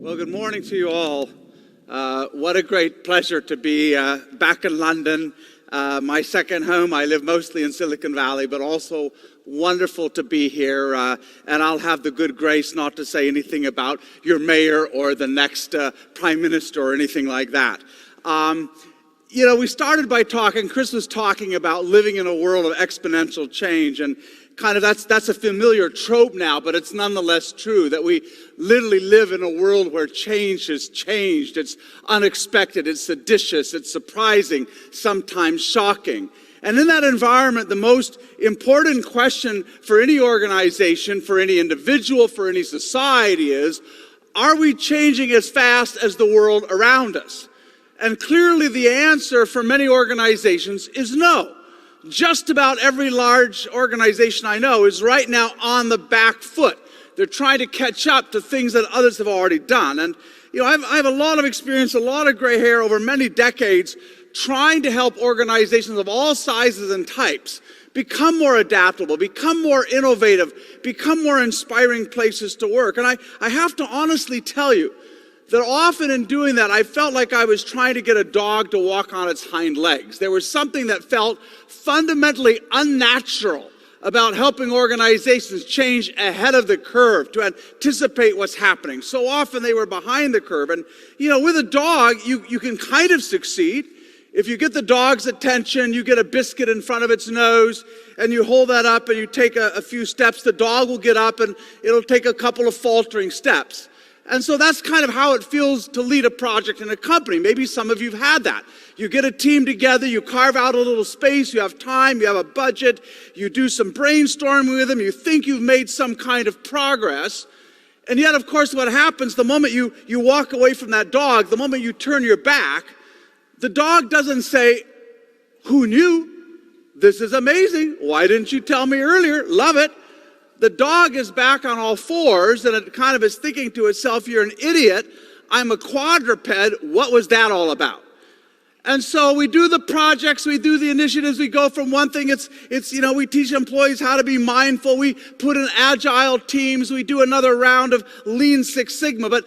Well, good morning to you all. What a great pleasure to be back in London, my second home. I live mostly in Silicon Valley, but also wonderful to be here. And I'll have the good grace not to say anything about your mayor or the next prime minister or anything like that. We started by talking, Chris was talking about living in a world of exponential change, and kind of that's a familiar trope now, but it's nonetheless true that we literally live in a world where change has changed. It's unexpected, it's seditious, it's surprising, sometimes shocking. And in that environment, the most important question for any organization, for any individual, for any society is, are we changing as fast as the world around us? And clearly the answer for many organizations is no. Just about every large organization I know is right now on the back foot. They're trying to catch up to things that others have already done. And, I have a lot of experience, a lot of gray hair over many decades trying to help organizations of all sizes and types become more adaptable, become more innovative, become more inspiring places to work. And I have to honestly tell you that often in doing that, I felt like I was trying to get a dog to walk on its hind legs. There was something that felt fundamentally unnatural about helping organizations change ahead of the curve to anticipate what's happening. So often they were behind the curve. And, with a dog, you can kind of succeed. If you get the dog's attention, you get a biscuit in front of its nose, and you hold that up and you take a few steps, the dog will get up and it'll take a couple of faltering steps. And so that's kind of how it feels to lead a project in a company. Maybe some of you have had that. You get a team together, you carve out a little space, you have time, you have a budget, you do some brainstorming with them, you think you've made some kind of progress. And yet, of course, what happens the moment you walk away from that dog, the moment you turn your back, the dog doesn't say, "Who knew? This is amazing. Why didn't you tell me earlier? Love it." The dog is back on all fours, and it kind of is thinking to itself, "You're an idiot. I'm a quadruped. What was that all about?" And so we do the projects, we do the initiatives, we go from one thing, we teach employees how to be mindful, we put in agile teams, we do another round of Lean Six Sigma, but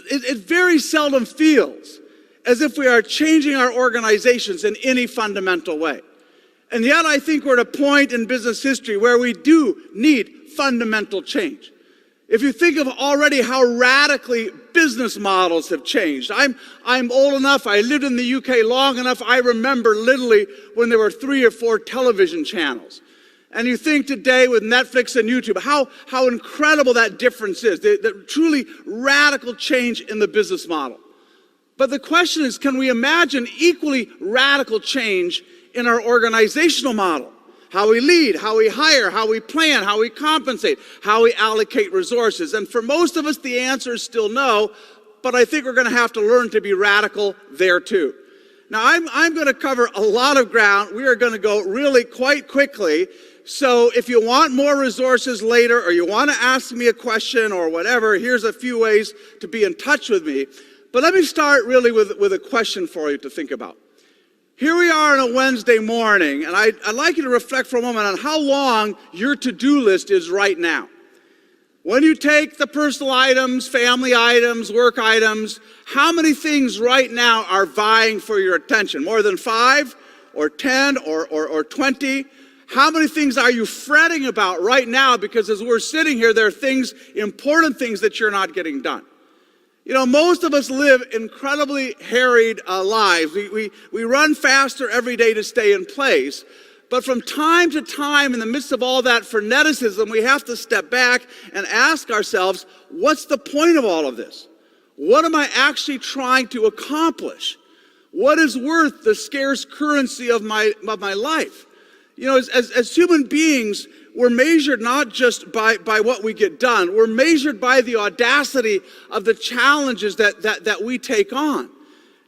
it very seldom feels as if we are changing our organizations in any fundamental way. And yet I think we're at a point in business history where we do need fundamental change. If you think of already how radically business models have changed. I'm old enough, I lived in the UK long enough, I remember literally when there were 3 or 4 television channels. And you think today with Netflix and YouTube, how incredible that difference is, the truly radical change in the business model. But the question is, can we imagine equally radical change in our organizational model? How we lead, how we hire, how we plan, how we compensate, how we allocate resources. And for most of us, the answer is still no, but I think we're going to have to learn to be radical there too. Now, I'm going to cover a lot of ground. We are going to go really quite quickly. So if you want more resources later, or you want to ask me a question or whatever, here's a few ways to be in touch with me. But let me start really with a question for you to think about. Here we are on a Wednesday morning, and I'd like you to reflect for a moment on how long your to-do list is right now. When you take the personal items, family items, work items, how many things right now are vying for your attention? More than 5 or 10 or 20? How many things are you fretting about right now? Because as we're sitting here, there are things, important things that you're not getting done. Most of us live incredibly harried lives. We run faster every day to stay in place. But from time to time, in the midst of all that freneticism, we have to step back and ask ourselves, what's the point of all of this? What am I actually trying to accomplish? What is worth the scarce currency of my life? As human beings, we're measured not just by what we get done. We're measured by the audacity of the challenges that we take on.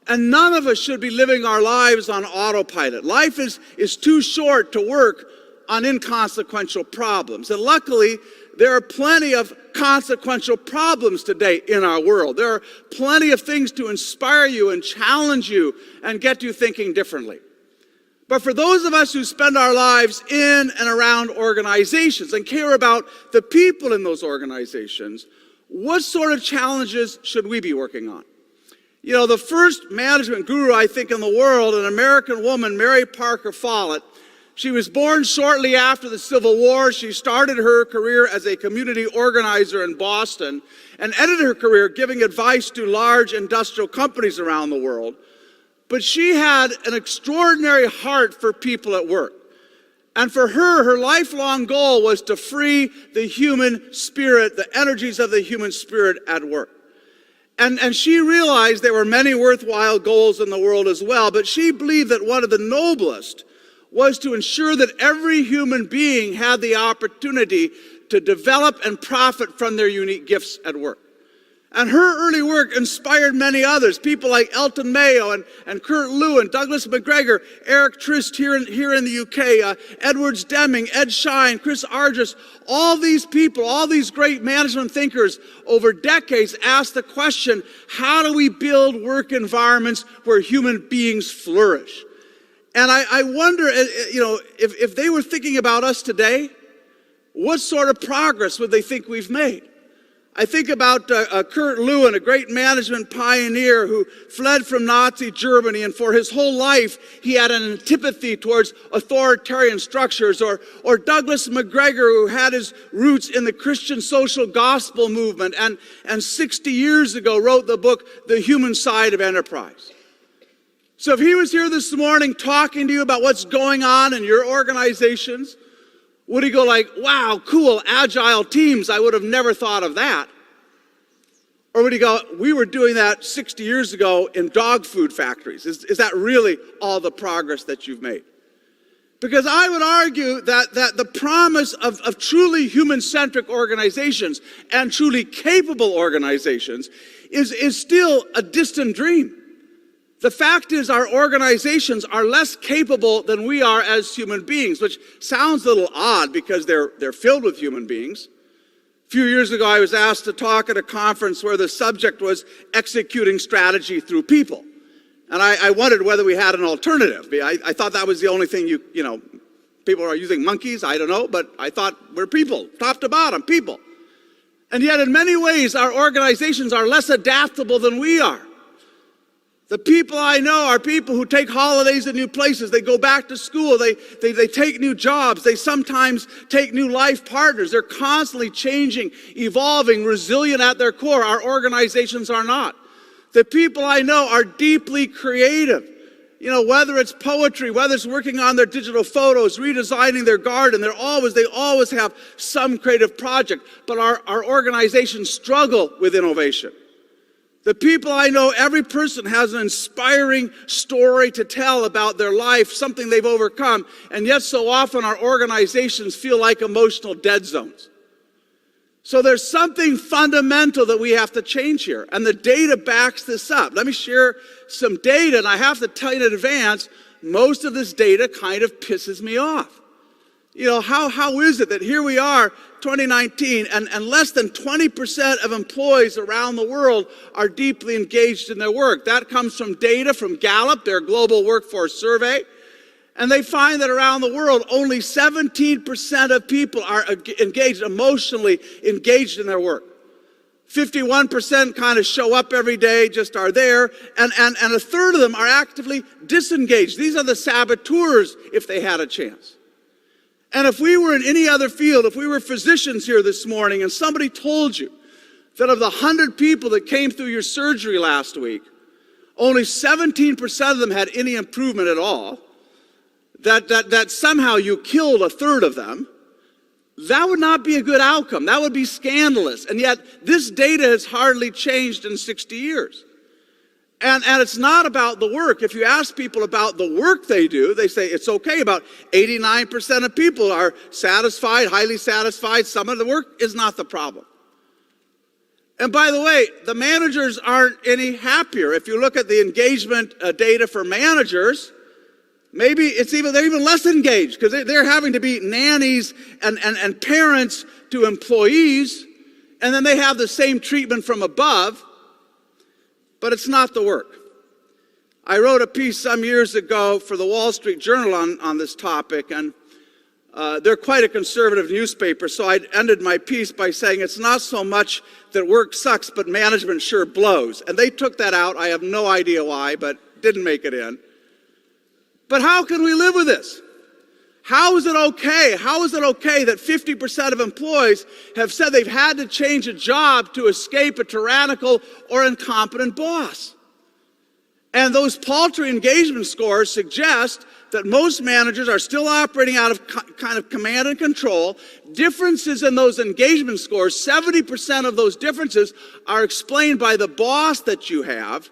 And none of us should be living our lives on autopilot. Life is too short to work on inconsequential problems. And luckily, there are plenty of consequential problems today in our world. There are plenty of things to inspire you and challenge you and get you thinking differently. But for those of us who spend our lives in and around organizations and care about the people in those organizations, What sort of challenges should we be working on? You know, the first management guru, I think, in the world, an American woman, Mary Parker Follett, she was born shortly after the Civil War. She started her career as a community organizer in Boston and ended her career giving advice to large industrial companies around the world. But she had an extraordinary heart for people at work. And for her, her lifelong goal was to free the human spirit, the energies of the human spirit at work. And she realized there were many worthwhile goals in the world as well, but she believed that one of the noblest was to ensure that every human being had the opportunity to develop and profit from their unique gifts at work. And her early work inspired many others, people like Elton Mayo and Kurt Lewin, Douglas McGregor, Eric Trist here in the UK, Edwards Deming, Ed Schein, Chris Argyris. All these people, all these great management thinkers over decades asked the question, how do we build work environments where human beings flourish? And I wonder, you know, if they were thinking about us today, what sort of progress would they think we've made? I think about Kurt Lewin, a great management pioneer who fled from Nazi Germany, and for his whole life he had an antipathy towards authoritarian structures, or Douglas McGregor, who had his roots in the Christian social gospel movement and 60 years ago wrote the book, The Human Side of Enterprise. So if he was here this morning talking to you about what's going on in your organizations, would he go like, wow, cool, agile teams, I would have never thought of that? Or would he go, we were doing that 60 years ago in dog food factories. Is that really all the progress that you've made? Because I would argue that the promise of truly human-centric organizations and truly capable organizations is still a distant dream. The fact is our organizations are less capable than we are as human beings, which sounds a little odd because they're filled with human beings. A few years ago, I was asked to talk at a conference where the subject was executing strategy through people. And I wondered whether we had an alternative. I thought that was the only thing you know, people are using monkeys, I don't know, but I thought we're people, top to bottom, people. And yet in many ways, our organizations are less adaptable than we are. The people I know are people who take holidays in new places. They go back to school. They take new jobs. They sometimes take new life partners. They're constantly changing, evolving, resilient at their core. Our organizations are not. The people I know are deeply creative. You know, whether it's poetry, whether it's working on their digital photos, redesigning their garden, they always have some creative project. But our organizations struggle with innovation. The people I know, every person has an inspiring story to tell about their life, something they've overcome, and yet so often our organizations feel like emotional dead zones. So there's something fundamental that we have to change here, and the data backs this up. Let me share some data, and I have to tell you in advance, most of this data kind of pisses me off. You know, how is it that here we are, 2019, and less than 20% of employees around the world are deeply engaged in their work? That comes from data from Gallup, their global workforce survey. And they find that around the world, only 17% of people are emotionally engaged in their work. 51% kind of show up every day, just are there, and a third of them are actively disengaged. These are the saboteurs if they had a chance. And if we were in any other field, if we were physicians here this morning and somebody told you that of the 100 people that came through your surgery last week, only 17% of them had any improvement at all, that somehow you killed a third of them, that would not be a good outcome. That would be scandalous. And yet this data has hardly changed in 60 years. And it's not about the work. If you ask people about the work they do, they say it's okay. About 89% of people are satisfied, highly satisfied. Some of the work is not the problem. And by the way, the managers aren't any happier. If you look at the engagement data for managers, maybe they're even less engaged because they're having to be nannies and parents to employees, and then they have the same treatment from above. But it's not the work. I wrote a piece some years ago for the Wall Street Journal on this topic, and They're quite a conservative newspaper, so I ended my piece by saying it's not so much that work sucks, but management sure blows. And they took that out. I have no idea why, but didn't make it in. But how can we live with this? How is it okay? How is it okay that 50% of employees have said they've had to change a job to escape a tyrannical or incompetent boss? And those paltry engagement scores suggest that most managers are still operating out of kind of command and control. Differences in those engagement scores, 70% of those differences are explained by the boss that you have.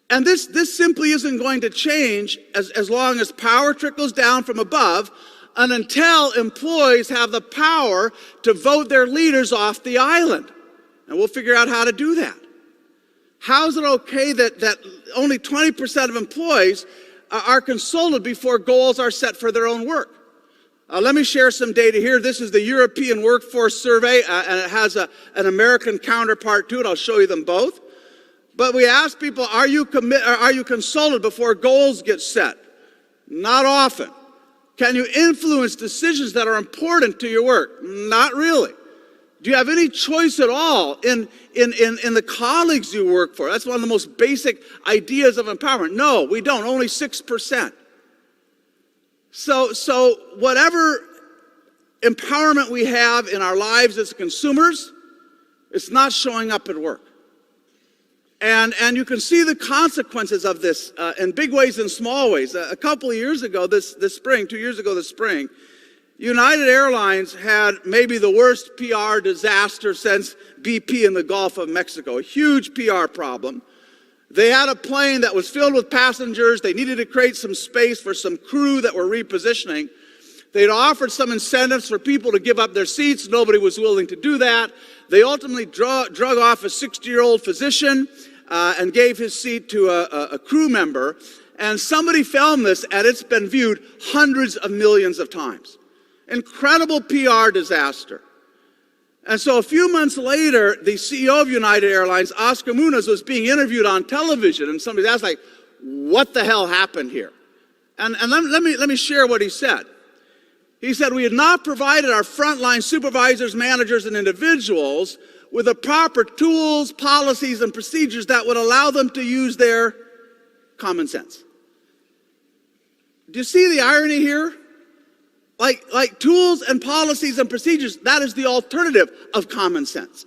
And this simply isn't going to change as long as power trickles down from above and until employees have the power to vote their leaders off the island. And we'll figure out how to do that. How is it okay that only 20% of employees are consulted before goals are set for their own work? Let me share some data here. This is the European Workforce Survey, and it has an American counterpart to it. I'll show you them both. But we ask people, are you consulted before goals get set? Not often. Can you influence decisions that are important to your work? Not really. Do you have any choice at all in the colleagues you work for? That's one of the most basic ideas of empowerment. No, we don't. Only 6%. So whatever empowerment we have in our lives as consumers, it's not showing up at work. And you can see the consequences of this in big ways and small ways. A couple of years ago, this spring, 2 years ago this spring, United Airlines had maybe the worst PR disaster since BP in the Gulf of Mexico, a huge PR problem. They had a plane that was filled with passengers. They needed to create some space for some crew that were repositioning. They'd offered some incentives for people to give up their seats. Nobody was willing to do that. They ultimately drug off a 60-year-old physician and gave his seat to a crew member. And somebody filmed this, and it's been viewed hundreds of millions of times. Incredible PR disaster. And so a few months later, the CEO of United Airlines, Oscar Munoz, was being interviewed on television, and somebody asked, like, what the hell happened here? And let me share what he said. He said, we had not provided our frontline supervisors, managers, and individuals with the proper tools, policies, and procedures that would allow them to use their common sense. Do you see the irony here? Like tools and policies and procedures, that is the alternative of common sense.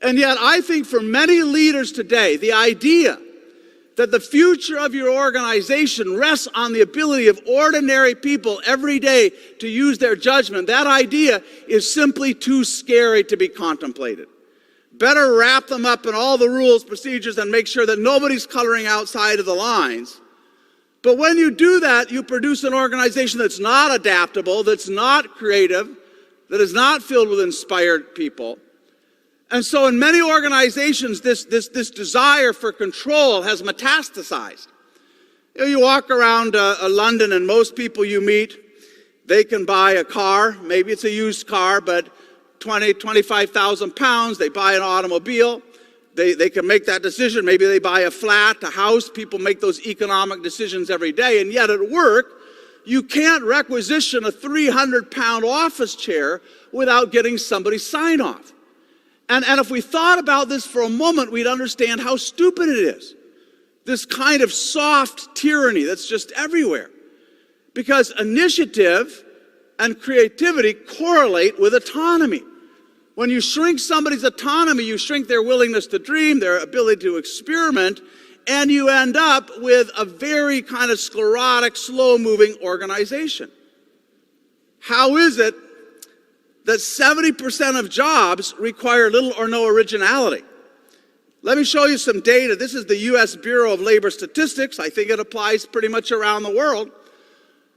And yet I think for many leaders today, the idea that the future of your organization rests on the ability of ordinary people every day to use their judgment, that idea is simply too scary to be contemplated. Better wrap them up in all the rules, procedures, and make sure that nobody's coloring outside of the lines. But when you do that, you produce an organization that's not adaptable, that's not creative, that is not filled with inspired people. And so in many organizations, this desire for control has metastasized. You walk around London, and most people you meet, they can buy a car. Maybe it's a used car, but 25,000 pounds. They buy an automobile. They can make that decision. Maybe they buy a flat, a house. People make those economic decisions every day. And yet at work, you can't requisition a 300-pound office chair without getting somebody's sign off. And if we thought about this for a moment, we'd understand how stupid it is. This kind of soft tyranny that's just everywhere. Because initiative and creativity correlate with autonomy. When you shrink somebody's autonomy, you shrink their willingness to dream, their ability to experiment, and you end up with a very kind of sclerotic, slow-moving organization. How is it that 70% of jobs require little or no originality? Let me show you some data. This is the U.S. Bureau of Labor Statistics. I think it applies pretty much around the world.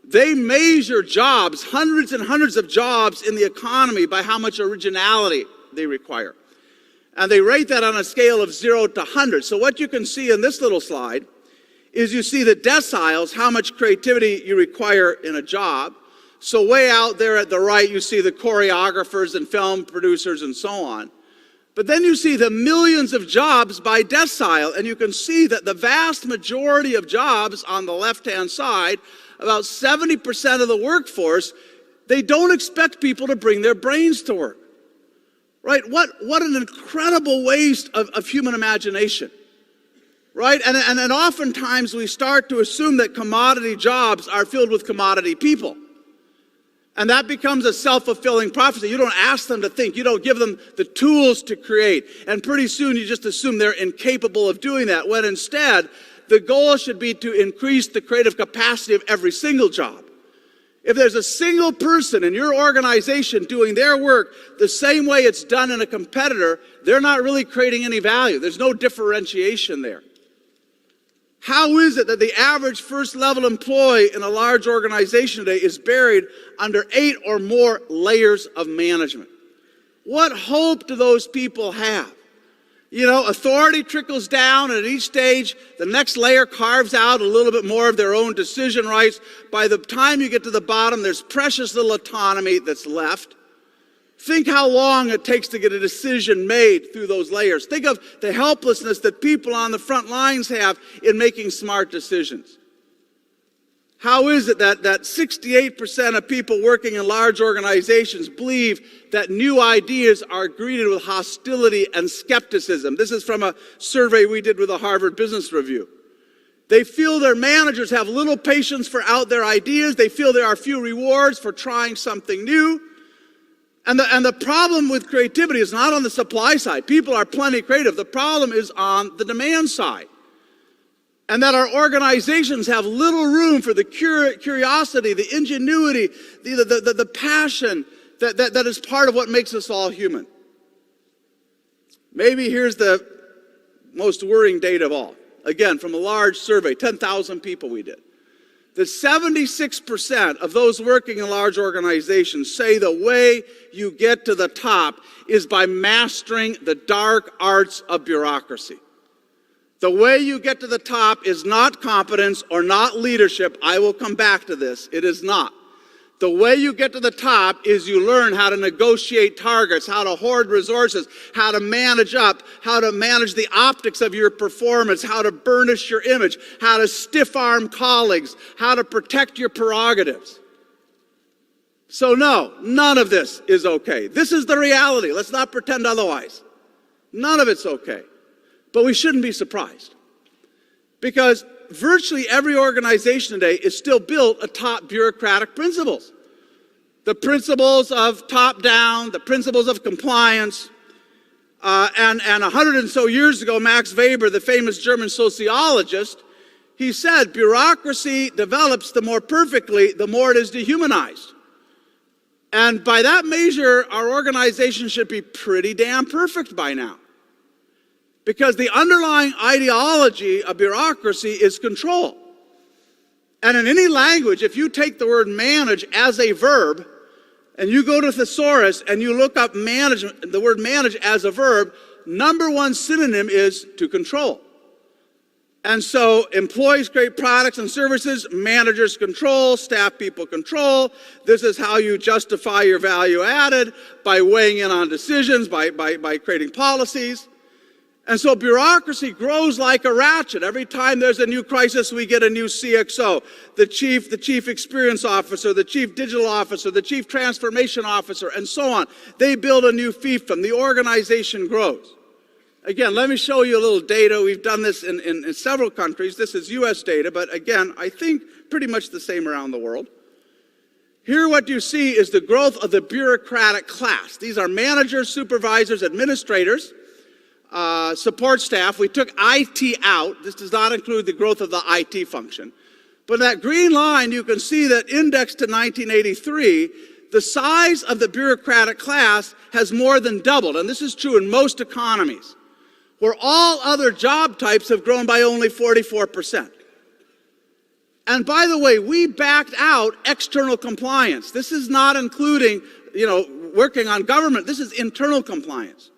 They measure jobs, hundreds and hundreds of jobs in the economy by how much originality they require. And they rate that on a scale of 0 to 100. So what you can see in this little slide is you see the deciles, how much creativity you require in a job. So way out there at the right, you see the choreographers and film producers and so on. But then you see the millions of jobs by decile, and you can see that the vast majority of jobs on the left-hand side, about 70% of the workforce, They don't expect people to bring their brains to work. Right? What an incredible waste of human imagination. Right? And oftentimes we start to assume that commodity jobs are filled with commodity people. And that becomes a self-fulfilling prophecy. You don't ask them to think. You don't give them the tools to create. And pretty soon you just assume they're incapable of doing that, when instead the goal should be to increase the creative capacity of every single job. If there's a single person in your organization doing their work the same way it's done in a competitor, they're not really creating any value. There's no differentiation there. How is it that the average first-level employee in a large organization today is buried under 8 or more layers of management? What hope do those people have? You know, authority trickles down, and at each stage, the next layer carves out a little bit more of their own decision rights. By the time you get to the bottom, there's precious little autonomy that's left. Think how long it takes to get a decision made through those layers. Think of the helplessness that people on the front lines have in making smart decisions. How is it that 68% of people working in large organizations believe that new ideas are greeted with hostility and skepticism? This is from a survey we did with the Harvard Business Review. They feel their managers have little patience for out there ideas. They feel there are few rewards for trying something new. And the problem with creativity is not on the supply side. People are plenty creative. The problem is on the demand side. And that our organizations have little room for the curiosity, the ingenuity, the passion that is part of what makes us all human. Maybe here's the most worrying data of all. Again, from a large survey, 10,000 people we did. That 76% of those working in large organizations say the way you get to the top is by mastering the dark arts of bureaucracy. The way you get to the top is not competence or not leadership. I will come back to this. It is not. The way you get to the top is you learn how to negotiate targets, how to hoard resources, how to manage up, how to manage the optics of your performance, how to burnish your image, how to stiff-arm colleagues, how to protect your prerogatives. So no, none of this is okay. This is the reality. Let's not pretend otherwise. None of it's okay. But we shouldn't be surprised, because virtually every organization today is still built atop bureaucratic principles. The principles of top-down, the principles of compliance. And 100 and so years ago, Max Weber, the famous German sociologist, he said, bureaucracy develops the more perfectly, the more it is dehumanized. And by that measure, our organization should be pretty damn perfect by now. Because the underlying ideology of bureaucracy is control. And in any language, if you take the word manage as a verb, and you go to thesaurus and you look up management, the word manage as a verb, number one synonym is to control. And so employees create products and services, managers control, staff people control. This is how you justify your value added, by weighing in on decisions, by creating policies. And so bureaucracy grows like a ratchet. Every time there's a new crisis, we get a new CXO, the chief experience officer, the chief digital officer, the chief transformation officer, and so on. They build a new fiefdom. The organization grows. Again, let me show you a little data. We've done this in several countries. This is US data, but again, I think pretty much the same around the world. Here what you see is the growth of the bureaucratic class. These are managers, supervisors, administrators, support staff. We took IT out. This does not include the growth of the IT function. But that green line, you can see that indexed to 1983, the size of the bureaucratic class has more than doubled. And this is true in most economies, where all other job types have grown by only 44%. And by the way, we backed out external compliance. This is not including, working on government. This is internal compliance.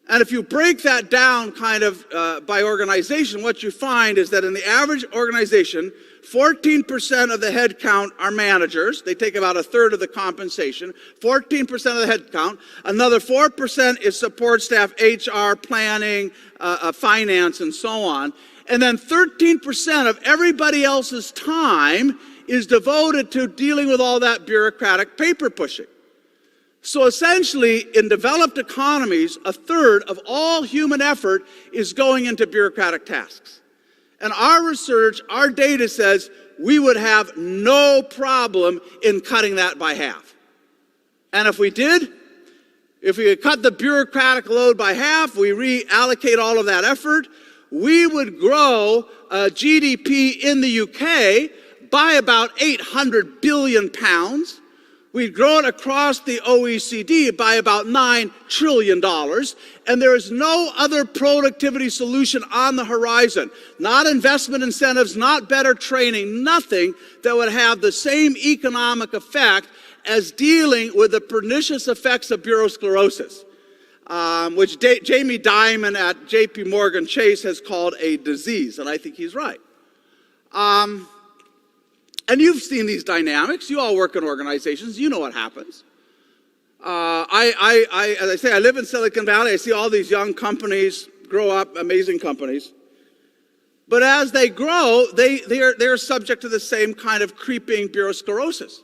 And if you break that down kind of by organization, what you find is that in the average organization, 14% of the head count are managers. They take about a third of the compensation. 14% of the head count. Another 4% is support staff, HR, planning, finance, and so on. And then 13% of everybody else's time is devoted to dealing with all that bureaucratic paper pushing. So essentially, in developed economies, a third of all human effort is going into bureaucratic tasks. And our research, our data says we would have no problem in cutting that by half. And if we did, if we could cut the bureaucratic load by half, we reallocate all of that effort, we would grow GDP in the UK by about 800 billion pounds. We'd grow it across the OECD by about $9 trillion. And there is no other productivity solution on the horizon. Not investment incentives, not better training, nothing that would have the same economic effect as dealing with the pernicious effects of bureausclerosis, which Jamie Dimon at JP Morgan Chase has called a disease, and I think he's right. And you've seen these dynamics. You all work in organizations. You know what happens. As I say, I live in Silicon Valley. I see all these young companies grow up, amazing companies. But as they grow, they're subject to the same kind of creeping bureausclerosis.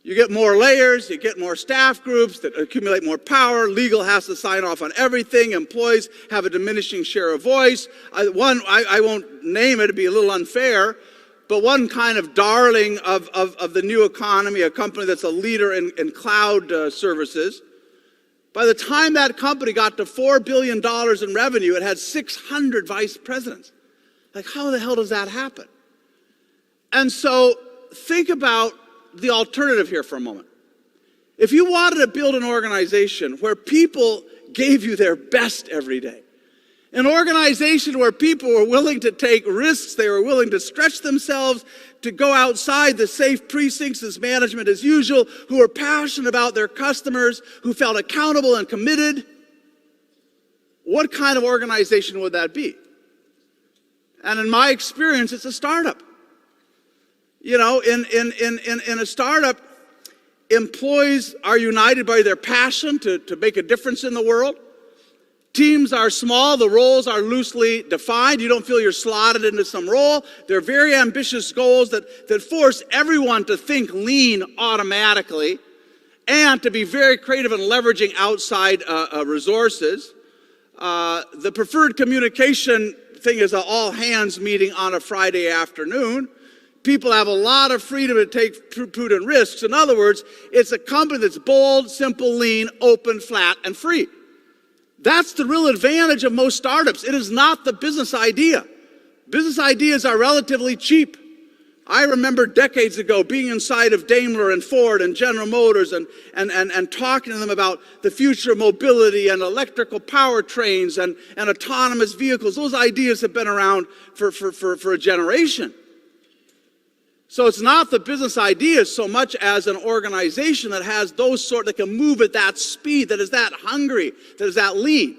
You get more layers, you get more staff groups that accumulate more power, legal has to sign off on everything, employees have a diminishing share of voice. I won't name it, it'd be a little unfair, but one kind of darling of the new economy, a company that's a leader in cloud services, by the time that company got to $4 billion in revenue, it had 600 vice presidents. Like, how the hell does that happen? And so think about the alternative here for a moment. If you wanted to build an organization where people gave you their best every day, an organization where people were willing to take risks, they were willing to stretch themselves, to go outside the safe precincts as management as usual, who were passionate about their customers, who felt accountable and committed, what kind of organization would that be? And in my experience, it's a startup. You know, in a startup, employees are united by their passion to make a difference in the world. Teams are small, the roles are loosely defined. You don't feel you're slotted into some role. They're very ambitious goals that force everyone to think lean automatically and to be very creative in leveraging outside resources. The preferred communication thing is an all-hands meeting on a Friday afternoon. People have a lot of freedom to take prudent risks. In other words, it's a company that's bold, simple, lean, open, flat, and free. That's the real advantage of most startups. It is not the business idea. Business ideas are relatively cheap. I remember decades ago being inside of Daimler and Ford and General Motors and talking to them about the future of mobility and electrical powertrains and autonomous vehicles. Those ideas have been around for a generation. So it's not the business idea so much as an organization that has those that can move at that speed, that is that hungry, that is that lean.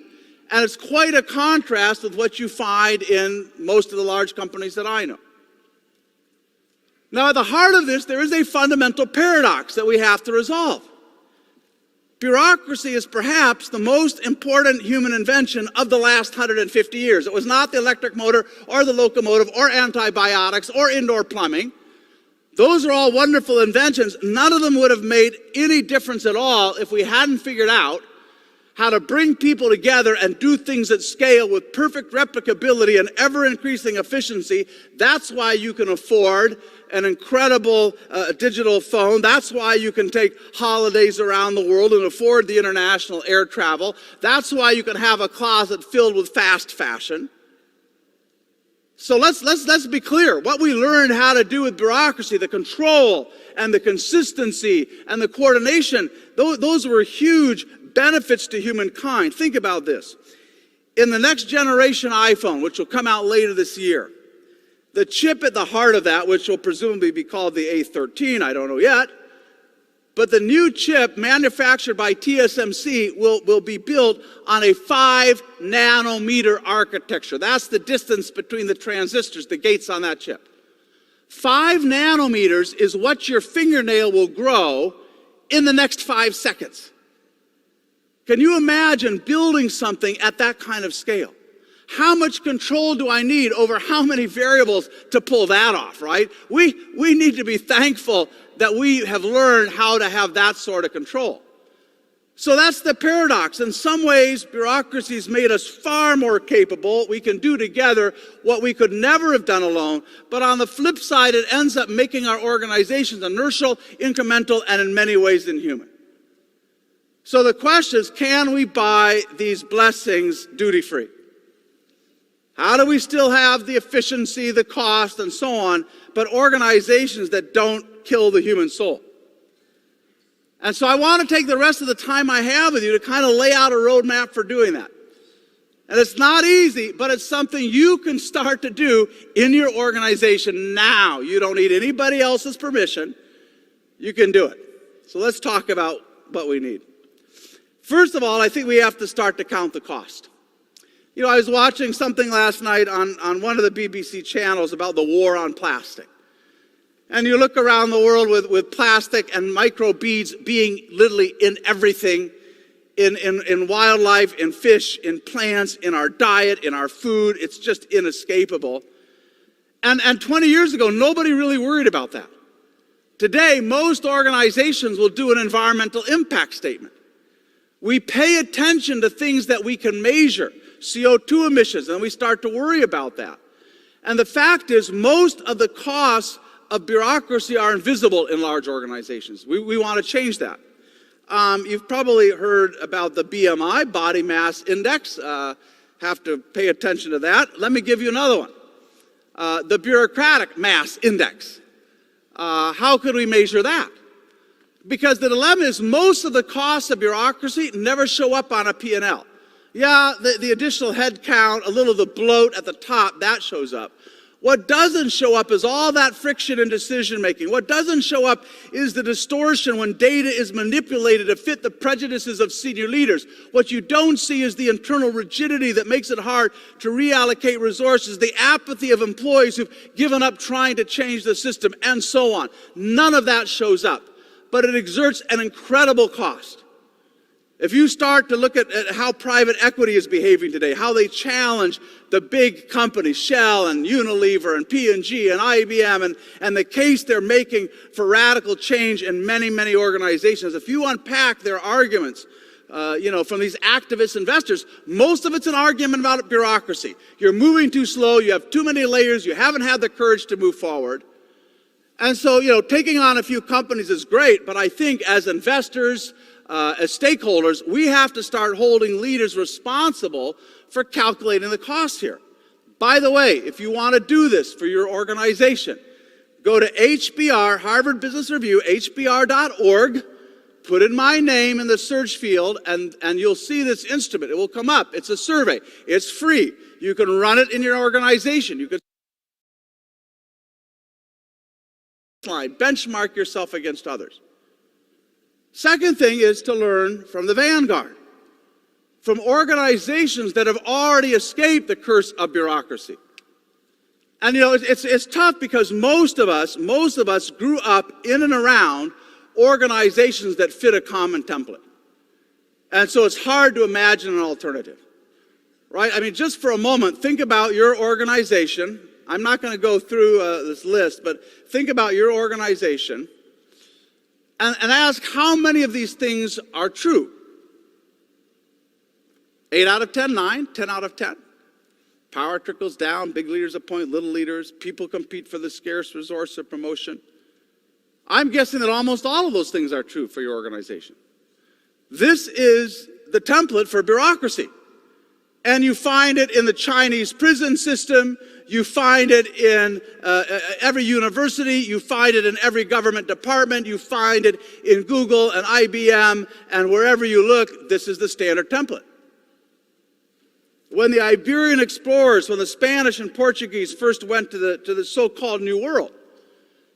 And it's quite a contrast with what you find in most of the large companies that I know. Now, at the heart of this, there is a fundamental paradox that we have to resolve. Bureaucracy is perhaps the most important human invention of the last 150 years. It was not the electric motor or the locomotive or antibiotics or indoor plumbing. Those are all wonderful inventions. None of them would have made any difference at all if we hadn't figured out how to bring people together and do things at scale with perfect replicability and ever-increasing efficiency. That's why you can afford an incredible digital phone. That's why you can take holidays around the world and afford the international air travel. That's why you can have a closet filled with fast fashion. So let's be clear. What we learned how to do with bureaucracy, the control and the consistency and the coordination, those were huge benefits to humankind. Think about this. In the next generation iPhone, which will come out later this year, the chip at the heart of that, which will presumably be called the A13, I don't know yet, but the new chip manufactured by TSMC will be built on a 5 nanometer architecture. That's the distance between the transistors, the gates on that chip. 5 nanometers is what your fingernail will grow in the next 5 seconds. Can you imagine building something at that kind of scale? How much control do I need over how many variables to pull that off, right? We need to be thankful that we have learned how to have that sort of control. So that's the paradox. In some ways, bureaucracy's made us far more capable. We can do together what we could never have done alone. But on the flip side, it ends up making our organizations inertial, incremental, and in many ways inhuman. So the question is, can we buy these blessings duty-free? How do we still have the efficiency, the cost, and so on, but organizations that don't kill the human soul? And so I want to take the rest of the time I have with you to kind of lay out a roadmap for doing that. And it's not easy, but it's something you can start to do in your organization now. You don't need anybody else's permission. You can do it. So let's talk about what we need. First of all, I think we have to start to count the cost. You know, I was watching something last night on one of the BBC channels about the war on plastic. And you look around the world with plastic and micro beads being literally in everything, in wildlife, in fish, in plants, in our diet, in our food. It's just inescapable. And 20 years ago, nobody really worried about that. Today, most organizations will do an environmental impact statement. We pay attention to things that we can measure, CO2 emissions, and we start to worry about that. And the fact is, most of the costs of bureaucracy are invisible in large organizations. We want to change that. You've probably heard about the BMI, Body Mass Index. Have to pay attention to that. Let me give you another one. The Bureaucratic Mass Index. How could we measure that? Because the dilemma is most of the costs of bureaucracy never show up on a P&L. Yeah, the additional head count, a little of the bloat at the top, that shows up. What doesn't show up is all that friction in decision making. What doesn't show up is the distortion when data is manipulated to fit the prejudices of senior leaders. What you don't see is the internal rigidity that makes it hard to reallocate resources, the apathy of employees who've given up trying to change the system, and so on. None of that shows up, but it exerts an incredible cost. If you start to look at how private equity is behaving today, how they challenge the big companies, Shell and Unilever and P&G and IBM, and the case they're making for radical change in many, many organizations, if you unpack their arguments, from these activist investors, most of it's an argument about bureaucracy. You're moving too slow, you have too many layers, you haven't had the courage to move forward. And so, taking on a few companies is great, but I think as investors, as stakeholders, we have to start holding leaders responsible for calculating the cost here. By the way, if you want to do this for your organization, go to HBR, Harvard Business Review, hbr.org, put in my name in the search field, and you'll see this instrument. It will come up. It's a survey. It's free. You can run it in your organization. You can benchmark yourself against others. Second thing is to learn from the vanguard, from organizations that have already escaped the curse of bureaucracy. And it's tough because most of us grew up in and around organizations that fit a common template. And so it's hard to imagine an alternative, right? I mean, just for a moment, think about your organization. I'm not going to go through this list, but think about your organization. And ask how many of these things are true. 8 out of 10, 9, 10 out of 10. Power trickles down, big leaders appoint little leaders, people compete for the scarce resource of promotion. I'm guessing that almost all of those things are true for your organization. This is the template for bureaucracy. And you find it in the Chinese prison system, you find it in every university, you find it in every government department, you find it in Google and IBM, and wherever you look, this is the standard template. When the Iberian explorers, when the Spanish and Portuguese first went to the so-called New World,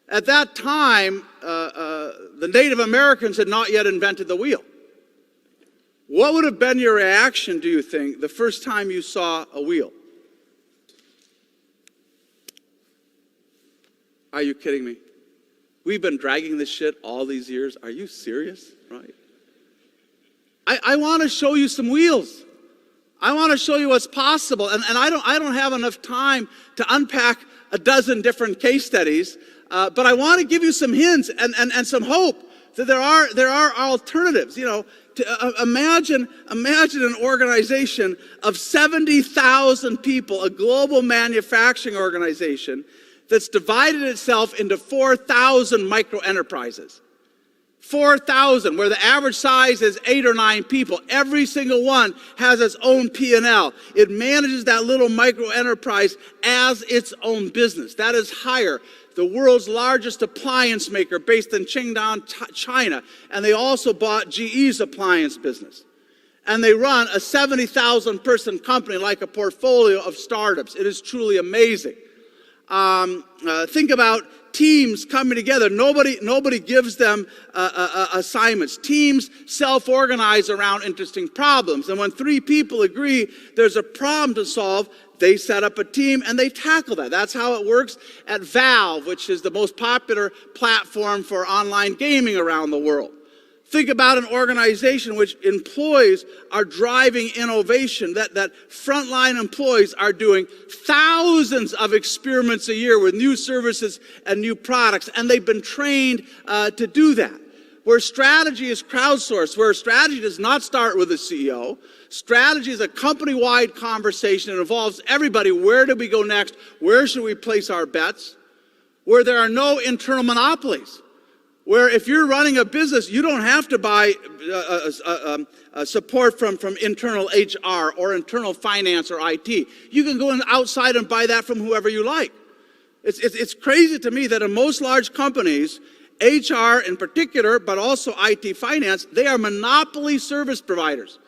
at that time, the Native Americans had not yet invented the wheel. What would have been your reaction, do you think, the first time you saw a wheel? Are you kidding me? We've been dragging this shit all these years. Are you serious? Right? I want to show you some wheels. I want to show you what's possible. And I don't have enough time to unpack a dozen different case studies, but I want to give you some hints and some hope that there are alternatives. You know, imagine an organization of 70,000 people, a global manufacturing organization that's divided itself into 4,000 micro enterprises. 4,000, where the average size is 8 or 9 people. Every single one has its own P&L. It manages that little micro enterprise as its own business. That is Haier, the world's largest appliance maker based in Qingdao, China. And they also bought GE's appliance business. And they run a 70,000 person company like a portfolio of startups. It is truly amazing. Think about teams coming together. Nobody gives them assignments. Teams self-organize around interesting problems. And when 3 people agree there's a problem to solve, they set up a team and they tackle that. That's how it works at Valve, which is the most popular platform for online gaming around the world. Think about an organization which employees are driving innovation, that frontline employees are doing thousands of experiments a year with new services and new products, and they've been trained to do that. Where strategy is crowdsourced, where strategy does not start with the CEO. Strategy is a company-wide conversation. It involves everybody. Where do we go next? Where should we place our bets? Where there are no internal monopolies. Where if you're running a business, you don't have to buy support from internal HR or internal finance or IT. You can go outside and buy that from whoever you like. It's crazy to me that in most large companies, HR in particular, but also IT finance, they are monopoly service providers.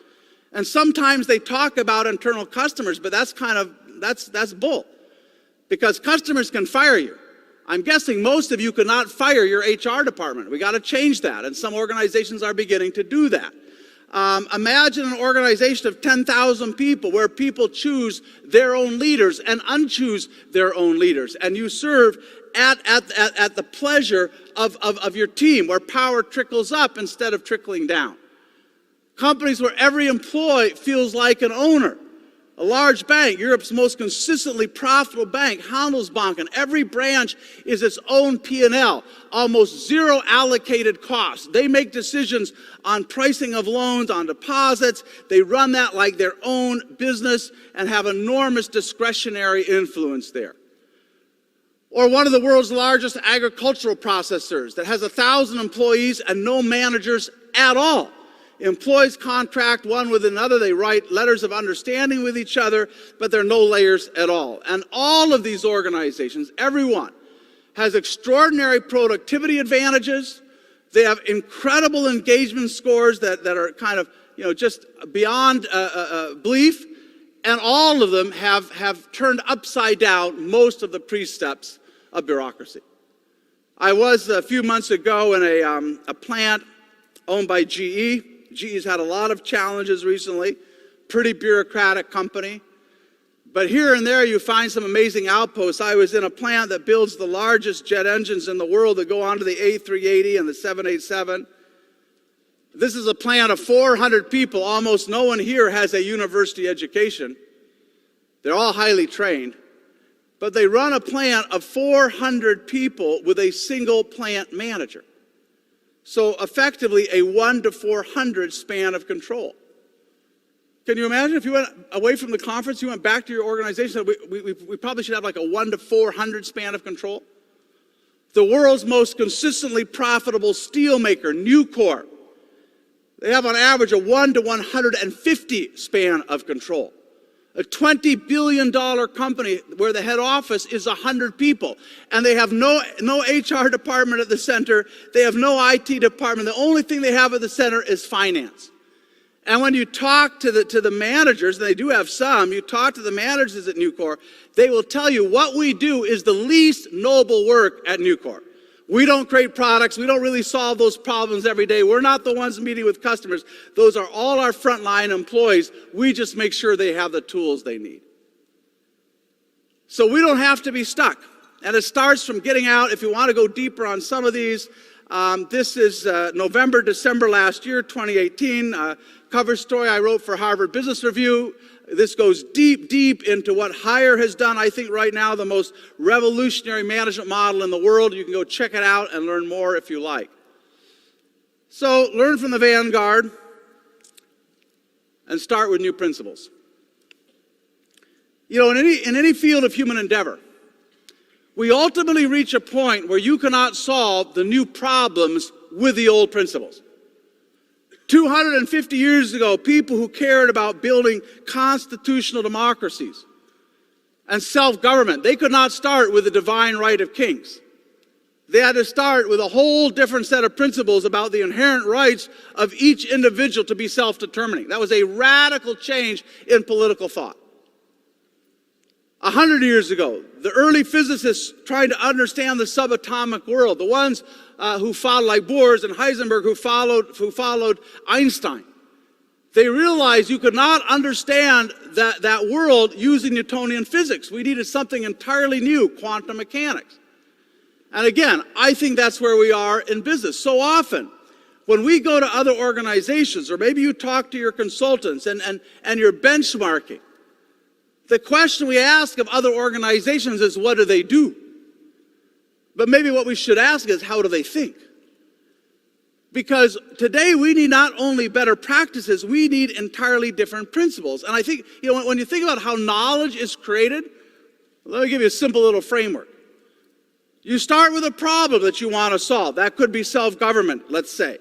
And sometimes they talk about internal customers, but that's bull. Because customers can fire you. I'm guessing most of you could not fire your HR department. We got to change that, and some organizations are beginning to do that. Imagine an organization of 10,000 people where people choose their own leaders and unchoose their own leaders, and you serve at the pleasure of your team, where power trickles up instead of trickling down. Companies where every employee feels like an owner. A large bank, Europe's most consistently profitable bank, Handelsbanken. Every branch is its own P&L, almost zero allocated costs. They make decisions on pricing of loans, on deposits. They run that like their own business and have enormous discretionary influence there. Or one of the world's largest agricultural processors that has 1,000 employees and no managers at all. Employees contract one with another. They write letters of understanding with each other, but there are no layers at all. And all of these organizations, everyone, has extraordinary productivity advantages. They have incredible engagement scores that are kind of, just beyond belief. And all of them have turned upside down most of the precepts of bureaucracy. I was a few months ago in a plant owned by GE. GE's had a lot of challenges recently, pretty bureaucratic company. But here and there you find some amazing outposts. I was in a plant that builds the largest jet engines in the world that go onto the A380 and the 787. This is a plant of 400 people. Almost no one here has a university education. They're all highly trained. But they run a plant of 400 people with a single plant manager. So effectively a 1 to 400 span of control. Can you imagine if you went away from the conference, you went back to your organization, we probably should have like a 1 to 400 span of control? The world's most consistently profitable steel maker, Nucor, they have on average a 1 to 150 span of control. A $20 billion company where the head office is 100 people. And they have no HR department at the center. They have no IT department. The only thing they have at the center is finance. And when you talk to the managers, and they do have some, you talk to the managers at Nucor, they will tell you what we do is the least noble work at Nucor. We don't create products. We don't really solve those problems every day. We're not the ones meeting with customers. Those are all our frontline employees. We just make sure they have the tools they need. So we don't have to be stuck. And it starts from getting out. If you want to go deeper on some of these, this is November, December last year, 2018. Cover story I wrote for Harvard Business Review. This goes deep, deep into what Hire has done. I think right now the most revolutionary management model in the world. You can go check it out and learn more if you like. So learn from the vanguard and start with new principles. You know, in any field of human endeavor, we ultimately reach a point where you cannot solve the new problems with the old principles. 250 years ago, people who cared about building constitutional democracies and self-government, they could not start with the divine right of kings. They had to start with a whole different set of principles about the inherent rights of each individual to be self-determining. That was a radical change in political thought. 100 years ago, the early physicists trying to understand the subatomic world, the ones who followed, like Bohr and Heisenberg, who followed Einstein, they realized you could not understand that world using Newtonian physics. We needed something entirely new, quantum mechanics. And again, I think that's where we are in business. So often, when we go to other organizations, or maybe you talk to your consultants and you're benchmarking, the question we ask of other organizations is, what do they do? But maybe what we should ask is, how do they think? Because today we need not only better practices, we need entirely different principles. And I think, you know, when you think about how knowledge is created, let me give you a simple little framework. You start with a problem that you want to solve. That could be self-government, let's say.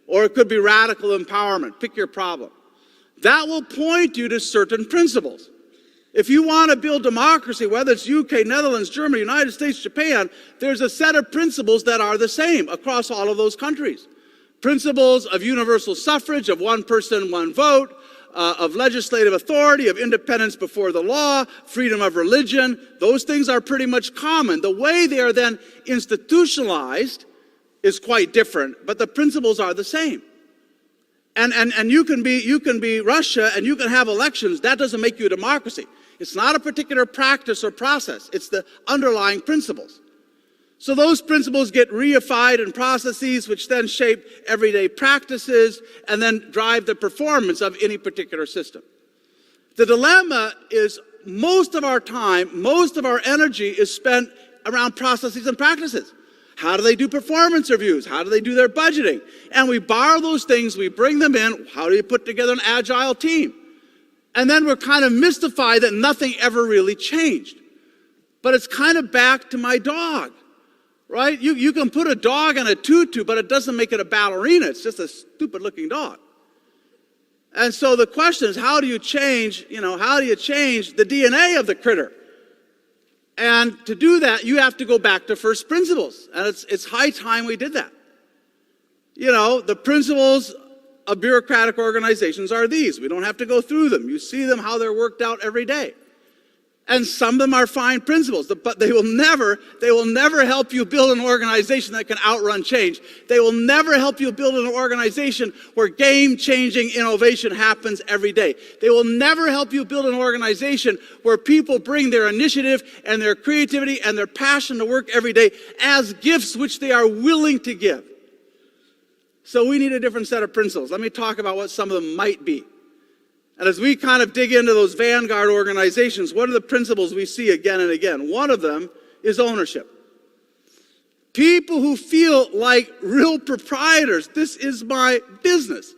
Or it could be radical empowerment. Pick your problem. That will point you to certain principles. If you want to build democracy, whether it's UK, Netherlands, Germany, United States, Japan, there's a set of principles that are the same across all of those countries. Principles of universal suffrage, of one person, one vote, of legislative authority, of independence before the law, freedom of religion. Those things are pretty much common. The way they are then institutionalized is quite different, but the principles are the same. And you can be Russia and you can have elections. That doesn't make you a democracy. It's not a particular practice or process. It's the underlying principles. So those principles get reified in processes which then shape everyday practices and then drive the performance of any particular system. The dilemma is most of our time, most of our energy is spent around processes and practices. How do they do performance reviews? How do they do their budgeting? And we borrow those things, we bring them in. How do you put together an agile team? And then we're kind of mystified that nothing ever really changed. But it's kind of back to my dog, right? You can put a dog in a tutu, but it doesn't make it a ballerina. It's just a stupid looking dog. And so the question is, how do you change the DNA of the critter? And to do that, you have to go back to first principles. And it's high time we did that. You know, the principles of bureaucratic organizations are these. We don't have to go through them. You see them, how they're worked out every day. And some of them are fine principles, but they will never help you build an organization that can outrun change. They will never help you build an organization where game-changing innovation happens every day. They will never help you build an organization where people bring their initiative and their creativity and their passion to work every day as gifts which they are willing to give. So we need a different set of principles. Let me talk about what some of them might be. And as we kind of dig into those vanguard organizations, what are the principles we see again and again? One of them is ownership. People who feel like real proprietors. This is my business.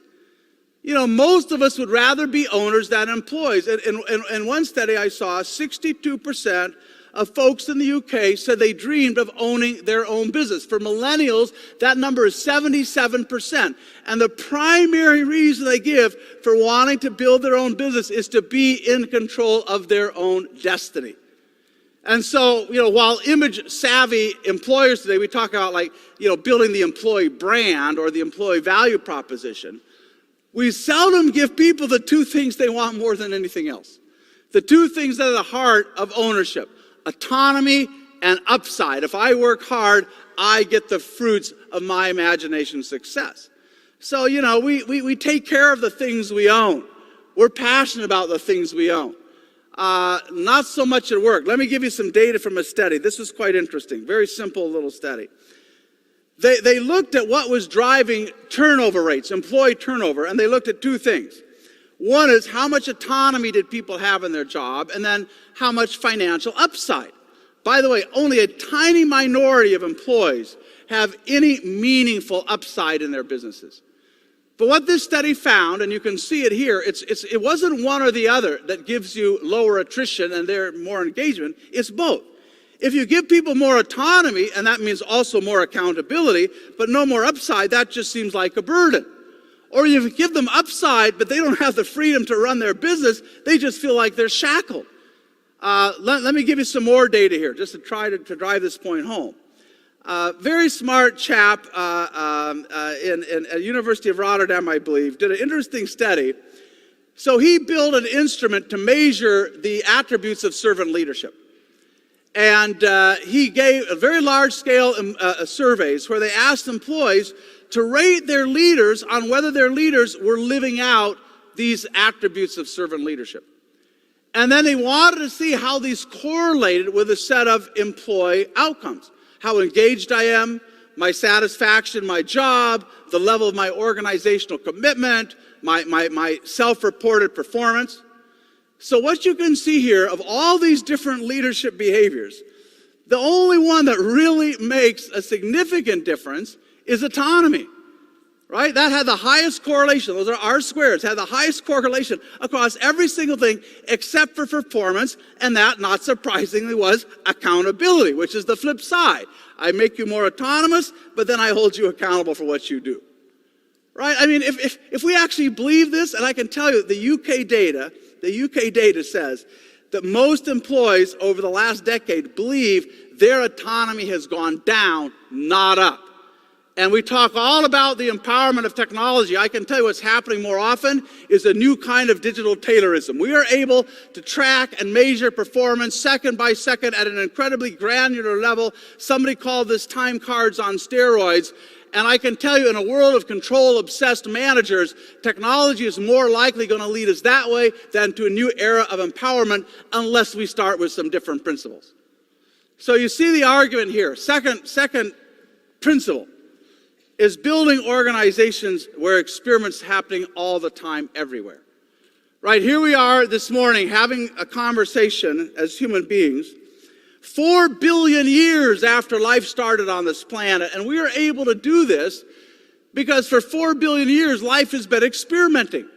You know, most of us would rather be owners than employees. In one study I saw, 62% of folks in the UK said they dreamed of owning their own business. For millennials, that number is 77%. And the primary reason they give for wanting to build their own business is to be in control of their own destiny. And so, you know, while image-savvy employers today, we talk about building the employee brand or the employee value proposition, we seldom give people the two things they want more than anything else. The two things that are the heart of ownership. Autonomy and upside. If I work hard, I get the fruits of my imagination's success. So, you know, we take care of the things we own. We're passionate about the things we own. Not so much at work. Let me give you some data from a study. This is quite interesting. Very simple little study. They looked at what was driving turnover rates, employee turnover, and they looked at two things. One is how much autonomy did people have in their job, and then how much financial upside. By the way, only a tiny minority of employees have any meaningful upside in their businesses. But what this study found, and you can see it here, it wasn't one or the other that gives you lower attrition and more engagement. It's both. If you give people more autonomy, and that means also more accountability, but no more upside, that just seems like a burden. Or you give them upside, but they don't have the freedom to run their business, they just feel like they're shackled. Let me give you some more data here, just to try to drive this point home. Very smart chap at University of Rotterdam, I believe, did an interesting study. So he built an instrument to measure the attributes of servant leadership. And he gave a very large-scale surveys where they asked employees to rate their leaders on whether their leaders were living out these attributes of servant leadership. And then they wanted to see how these correlated with a set of employee outcomes. How engaged I am, my satisfaction, my job, the level of my organizational commitment, my self-reported performance. So what you can see here, of all these different leadership behaviors, the only one that really makes a significant difference is autonomy, right? That had the highest correlation. Those are R-squares, had the highest correlation across every single thing except for performance, and that, not surprisingly, was accountability, which is the flip side. I make you more autonomous, but then I hold you accountable for what you do, right? I mean, if we actually believe this, and I can tell you the UK data says that most employees over the last decade believe their autonomy has gone down, not up. And we talk all about the empowerment of technology. I can tell you what's happening more often is a new kind of digital Taylorism. We are able to track and measure performance second by second at an incredibly granular level. Somebody called this time cards on steroids. And I can tell you, in a world of control-obsessed managers, technology is more likely going to lead us that way than to a new era of empowerment unless we start with some different principles. So you see the argument here. Second principle is building organizations where experiment's happening all the time, everywhere. Right, here we are this morning having a conversation as human beings, 4 billion years after life started on this planet, and we are able to do this because for 4 billion years, life has been experimenting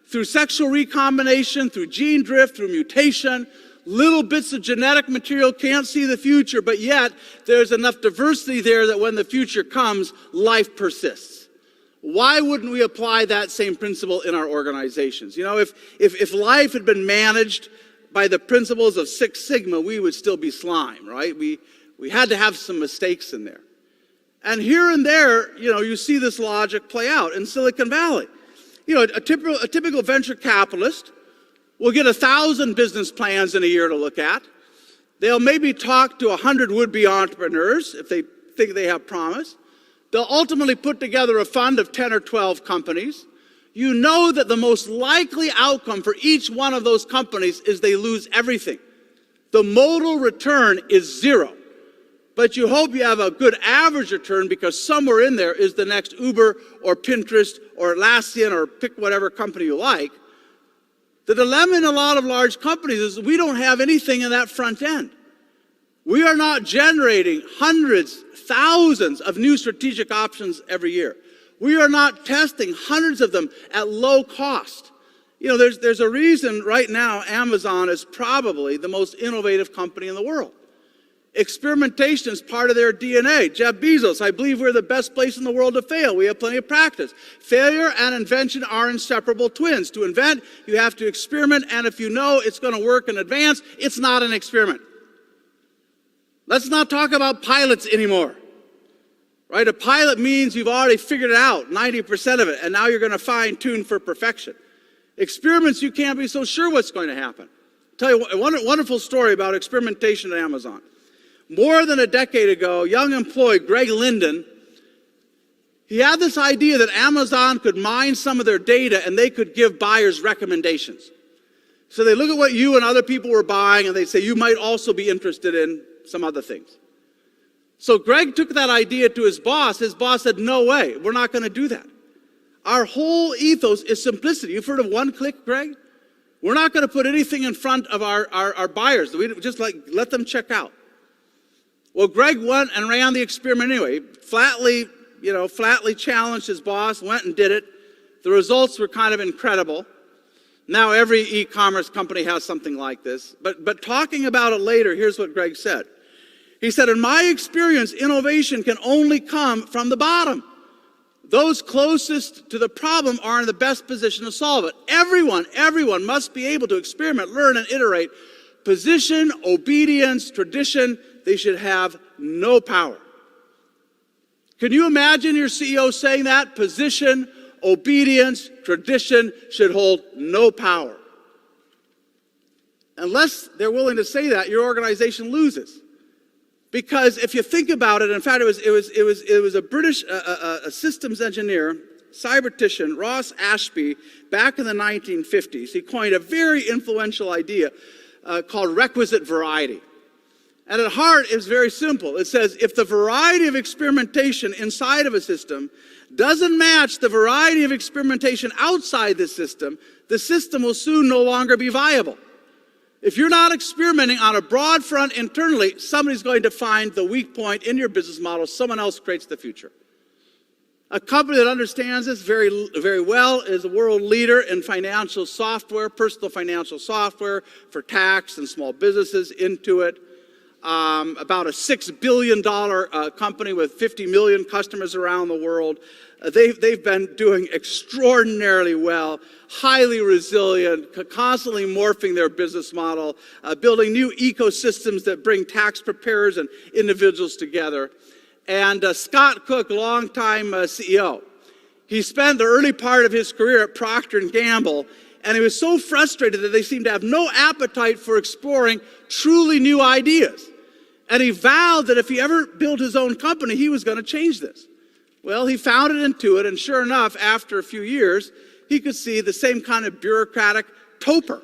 through sexual recombination, through gene drift, through mutation. Little bits of genetic material can't see the future, but yet there's enough diversity there that when the future comes, life persists. Why wouldn't we apply that same principle in our organizations? You know, if life had been managed by the principles of Six Sigma, we would still be slime, right? We had to have some mistakes in there. And here and there, you know, you see this logic play out in Silicon Valley. You know, a typical venture capitalist will get 1,000 business plans in a year to look at. They'll maybe talk to 100 would-be entrepreneurs if they think they have promise. They'll ultimately put together a fund of 10 or 12 companies. You know that the most likely outcome for each one of those companies is they lose everything. The modal return is zero. But you hope you have a good average return because somewhere in there is the next Uber or Pinterest or Atlassian or pick whatever company you like. The dilemma in a lot of large companies is we don't have anything in that front end. We are not generating hundreds, thousands of new strategic options every year. We are not testing hundreds of them at low cost. You know, there's a reason right now Amazon is probably the most innovative company in the world. Experimentation is part of their DNA. Jeff Bezos, I believe we're the best place in the world to fail. We have plenty of practice. Failure and invention are inseparable twins. To invent, you have to experiment, and if you know it's going to work in advance, it's not an experiment. Let's not talk about pilots anymore. Right? A pilot means you've already figured it out, 90% of it, and now you're going to fine-tune for perfection. Experiments, you can't be so sure what's going to happen. I'll tell you a wonderful story about experimentation at Amazon. More than a decade ago, a young employee, Greg Linden, he had this idea that Amazon could mine some of their data and they could give buyers recommendations. So they look at what you and other people were buying and they say, you might also be interested in some other things. So Greg took that idea to his boss. His boss said, no way, we're not going to do that. Our whole ethos is simplicity. You've heard of one click, Greg? We're not going to put anything in front of our buyers. We just let them check out. Well, Greg went and ran the experiment anyway. Flatly challenged his boss, went and did it. The results were kind of incredible. Now every e-commerce company has something like this. But talking about it later, here's what Greg said. He said, in my experience, innovation can only come from the bottom. Those closest to the problem are in the best position to solve it. Everyone must be able to experiment, learn, and iterate. Position, obedience, tradition, they should have no power. Can you imagine your CEO saying that? Position, obedience, tradition should hold no power. Unless they're willing to say that, your organization loses. Because if you think about it, in fact, it was a British systems engineer, cybertician, Ross Ashby, back in the 1950s. He coined a very influential idea called requisite variety. And at heart, it's very simple. It says, if the variety of experimentation inside of a system doesn't match the variety of experimentation outside the system will soon no longer be viable. If you're not experimenting on a broad front internally, somebody's going to find the weak point in your business model. Someone else creates the future. A company that understands this very, very well is a world leader in financial software, personal financial software for tax and small businesses. Intuit, about a $6 billion company with 50 million customers around the world. They've been doing extraordinarily well, highly resilient, constantly morphing their business model, building new ecosystems that bring tax preparers and individuals together. And Scott Cook, longtime CEO, he spent the early part of his career at Procter & Gamble, and he was so frustrated that they seemed to have no appetite for exploring truly new ideas. And he vowed that if he ever built his own company, he was going to change this. Well, he founded Intuit, and sure enough, after a few years, he could see the same kind of bureaucratic torpor,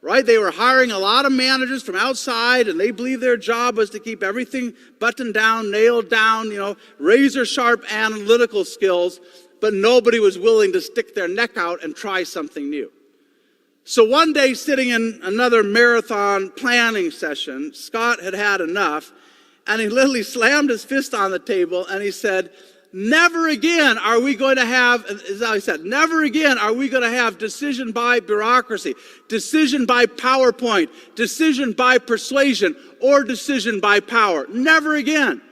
right? They were hiring a lot of managers from outside, and they believed their job was to keep everything buttoned down, nailed down, razor-sharp analytical skills, but nobody was willing to stick their neck out and try something new. So one day, sitting in another marathon planning session, Scott had had enough, and he literally slammed his fist on the table, and he said, never again are we going to have, as I said, never again are we going to have decision by bureaucracy, decision by PowerPoint, decision by persuasion, or decision by power. Never again.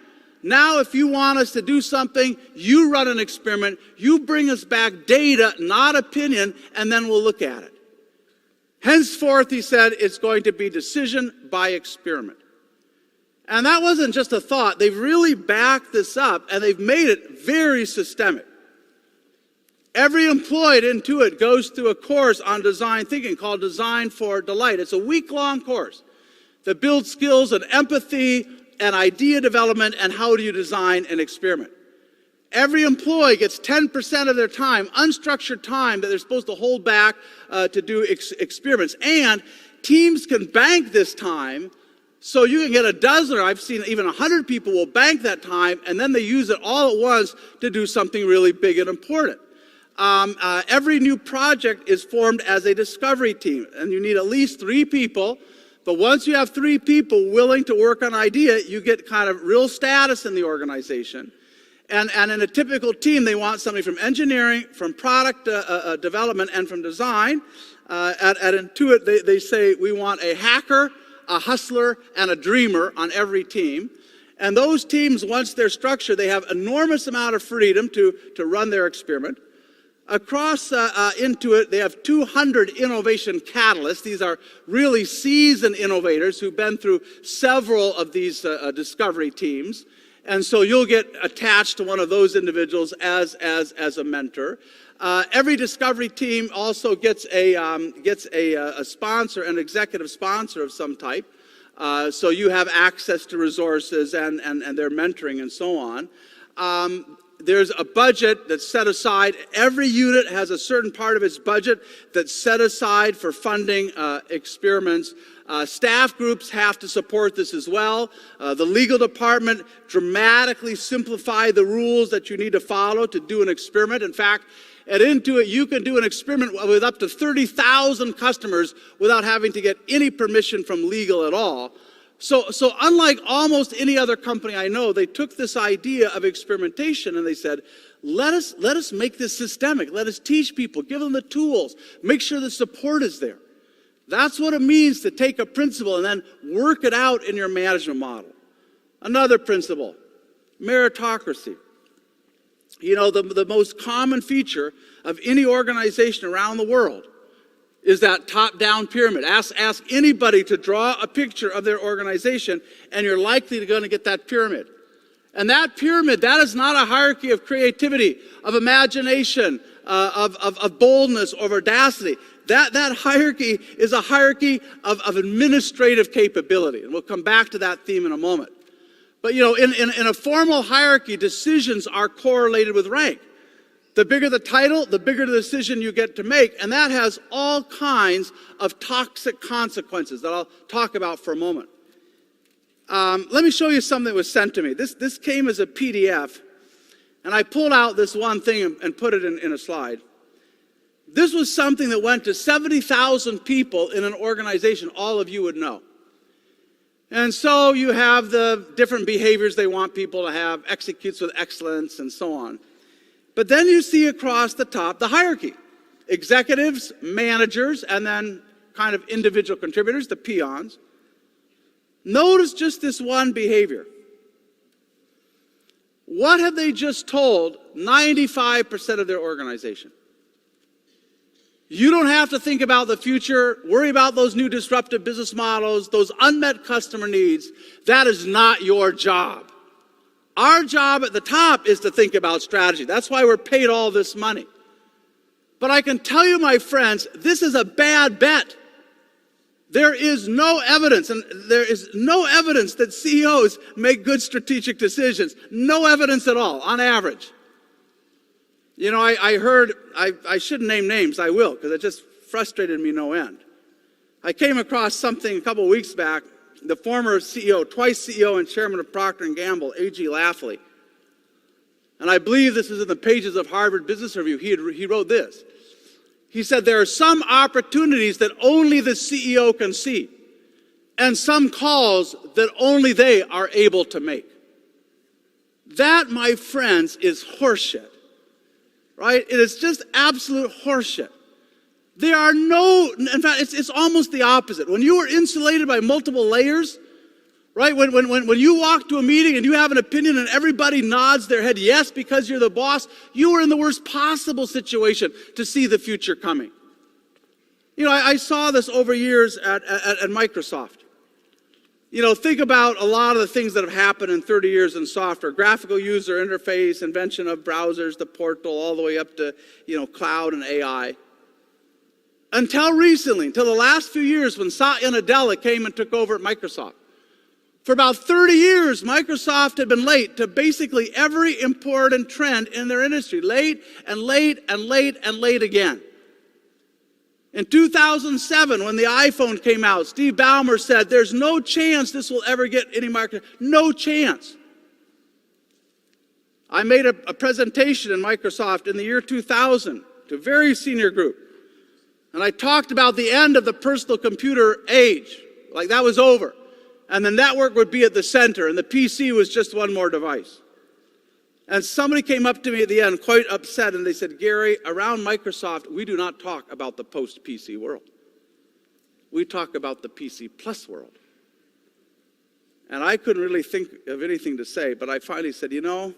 Now, if you want us to do something, you run an experiment, you bring us back data, not opinion, and then we'll look at it. Henceforth, he said, it's going to be decision by experiment. And that wasn't just a thought. They've really backed this up, and they've made it very systemic. Every employee at Intuit goes through a course on design thinking called Design for Delight. It's a week-long course that builds skills in empathy and idea development and how do you design an experiment. Every employee gets 10% of their time, unstructured time that they're supposed to hold back to do experiments. And teams can bank this time, so you can get a dozen, or I've seen even 100 people will bank that time, and then they use it all at once to do something really big and important. Every new project is formed as a discovery team, and you need at least 3 people. But once you have 3 people willing to work on an idea, you get kind of real status in the organization. And in a typical team, they want somebody from engineering, from product development, and from design. At Intuit, they say we want a hacker, a hustler, and a dreamer on every team. And those teams, once they're structured, they have enormous amount of freedom to run their experiment. Across Intuit, they have 200 innovation catalysts. These are really seasoned innovators who've been through several of these discovery teams. And so you'll get attached to one of those individuals as a mentor. Every discovery team also gets a sponsor, an executive sponsor of some type. So you have access to resources and their mentoring and so on. There's a budget that's set aside. Every unit has a certain part of its budget that's set aside for funding experiments. Staff groups have to support this as well. The legal department dramatically simplified the rules that you need to follow to do an experiment. In fact, At Intuit, you can do an experiment with up to 30,000 customers without having to get any permission from legal at all. So unlike almost any other company I know, they took this idea of experimentation and they said, let us make this systemic. Let us teach people, give them the tools, make sure the support is there. That's what it means to take a principle and then work it out in your management model. Another principle, meritocracy. You know, the most common feature of any organization around the world is that top-down pyramid. Ask anybody to draw a picture of their organization, and you're likely going to get that pyramid. And that pyramid, that is not a hierarchy of creativity, of imagination, of boldness or audacity. That hierarchy is a hierarchy of administrative capability. And we'll come back to that theme in a moment. But you know, in a formal hierarchy, decisions are correlated with rank. The bigger the title, the bigger the decision you get to make, and that has all kinds of toxic consequences that I'll talk about for a moment. Let me show you something that was sent to me. This came as a PDF, and I pulled out this one thing and put it in a slide. This was something that went to 70,000 people in an organization all of you would know. And so you have the different behaviors they want people to have, executes with excellence, and so on. But then you see across the top the hierarchy. Executives, managers, and then kind of individual contributors, the peons. Notice just this one behavior. What have they just told 95% of their organization? You don't have to think about the future, worry about those new disruptive business models, those unmet customer needs. That is not your job. Our job at the top is to think about strategy. That's why we're paid all this money. But I can tell you, my friends, this is a bad bet. There is no evidence, and there is no evidence that CEOs make good strategic decisions. No evidence at all, on average. You know, I heard, I shouldn't name names, I will, because it just frustrated me no end. I came across something a couple of weeks back. The former CEO, twice CEO and chairman of Procter & Gamble, A.G. Lafley. And I believe this is in the pages of Harvard Business Review. He wrote this. He said, there are some opportunities that only the CEO can see, and some calls that only they are able to make. That, my friends, is horseshit. Right? It is just absolute horseshit. There are no, in fact, it's almost the opposite. When you are insulated by multiple layers, right? When you walk to a meeting and you have an opinion and everybody nods their head yes because you're the boss, you are in the worst possible situation to see the future coming. You know, I saw this over years at Microsoft. You know, think about a lot of the things that have happened in 30 years in software. Graphical user interface, invention of browsers, the portal, all the way up to, you know, cloud and AI. Until recently, until the last few years when Satya Nadella came and took over at Microsoft. For about 30 years, Microsoft had been late to basically every important trend in their industry. Late and late and late and late again. In 2007, when the iPhone came out, Steve Ballmer said, there's no chance this will ever get any market. No chance. I made a presentation in Microsoft in the year 2000 to a very senior group. And I talked about the end of the personal computer age, like that was over. And the network would be at the center, and the PC was just one more device. And somebody came up to me at the end, quite upset, and they said, Gary, around Microsoft, we do not talk about the post-PC world. We talk about the PC plus world. And I couldn't really think of anything to say, but I finally said, you know,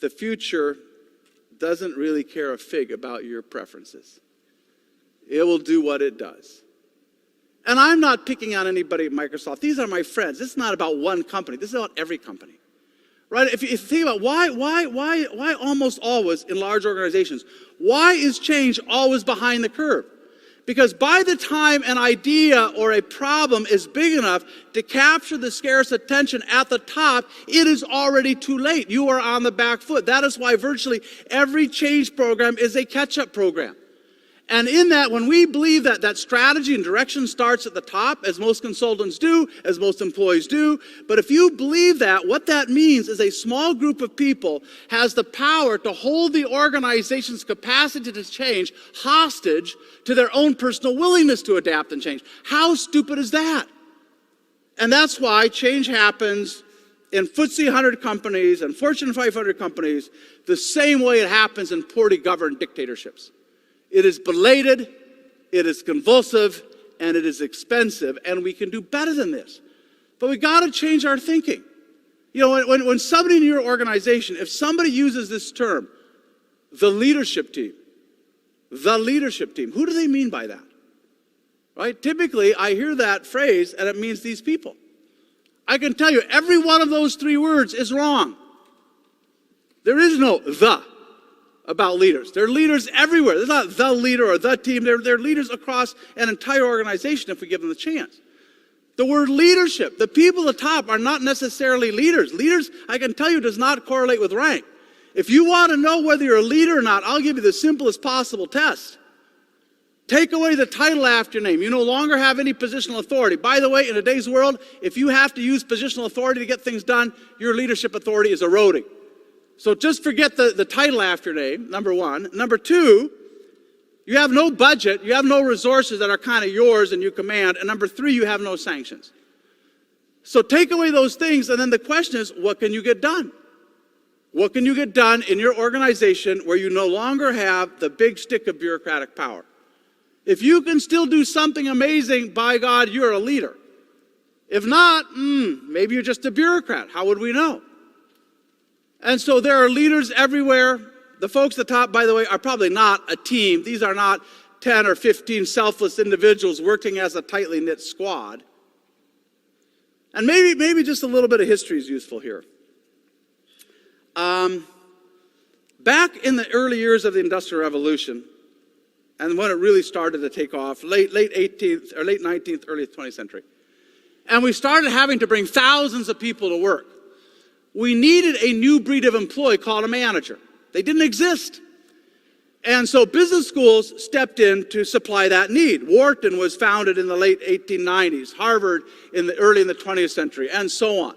the future doesn't really care a fig about your preferences. It will do what it does. And I'm not picking on anybody at Microsoft. These are my friends. This is not about one company. This is about every company. Right? If you think about why almost always in large organizations, why is change always behind the curve? Because by the time an idea or a problem is big enough to capture the scarce attention at the top, it is already too late. You are on the back foot. That is why virtually every change program is a catch-up program. And in that, when we believe that that strategy and direction starts at the top, as most consultants do, as most employees do, but if you believe that, what that means is a small group of people has the power to hold the organization's capacity to change hostage to their own personal willingness to adapt and change. How stupid is that? And that's why change happens in FTSE 100 companies and Fortune 500 companies the same way it happens in poorly governed dictatorships. It is belated, it is convulsive, and it is expensive, and we can do better than this. But we got to change our thinking. You know, when somebody in your organization, if somebody uses this term, the leadership team, who do they mean by that? Right? Typically, I hear that phrase, and it means these people. I can tell you, every one of those three words is wrong. There is no the about leaders. There are leaders everywhere. There's not the leader or the team. They're leaders across an entire organization if we give them the chance. The word leadership, the people at the top are not necessarily leaders. Leaders, I can tell you, does not correlate with rank. If you want to know whether you're a leader or not, I'll give you the simplest possible test. Take away the title after your name. You no longer have any positional authority. By the way, in today's world, if you have to use positional authority to get things done, your leadership authority is eroding. So just forget the title after your name, number one. Number two, you have no budget, you have no resources that are kind of yours and you command. And number three, you have no sanctions. So take away those things, and then the question is, what can you get done? What can you get done in your organization where you no longer have the big stick of bureaucratic power? If you can still do something amazing, by God, you're a leader. If not, maybe you're just a bureaucrat. How would we know? And so there are leaders everywhere. The folks at the top, by the way, are probably not a team. These are not 10 or 15 selfless individuals working as a tightly knit squad. And maybe just a little bit of history is useful here. Back in the early years of the Industrial Revolution, and when it really started to take off, late 18th or late 19th, early 20th century, and we started having to bring thousands of people to work, we needed a new breed of employee called a manager. They didn't exist. And so business schools stepped in to supply that need. Wharton was founded in the late 1890s, Harvard early in the 20th century, and so on.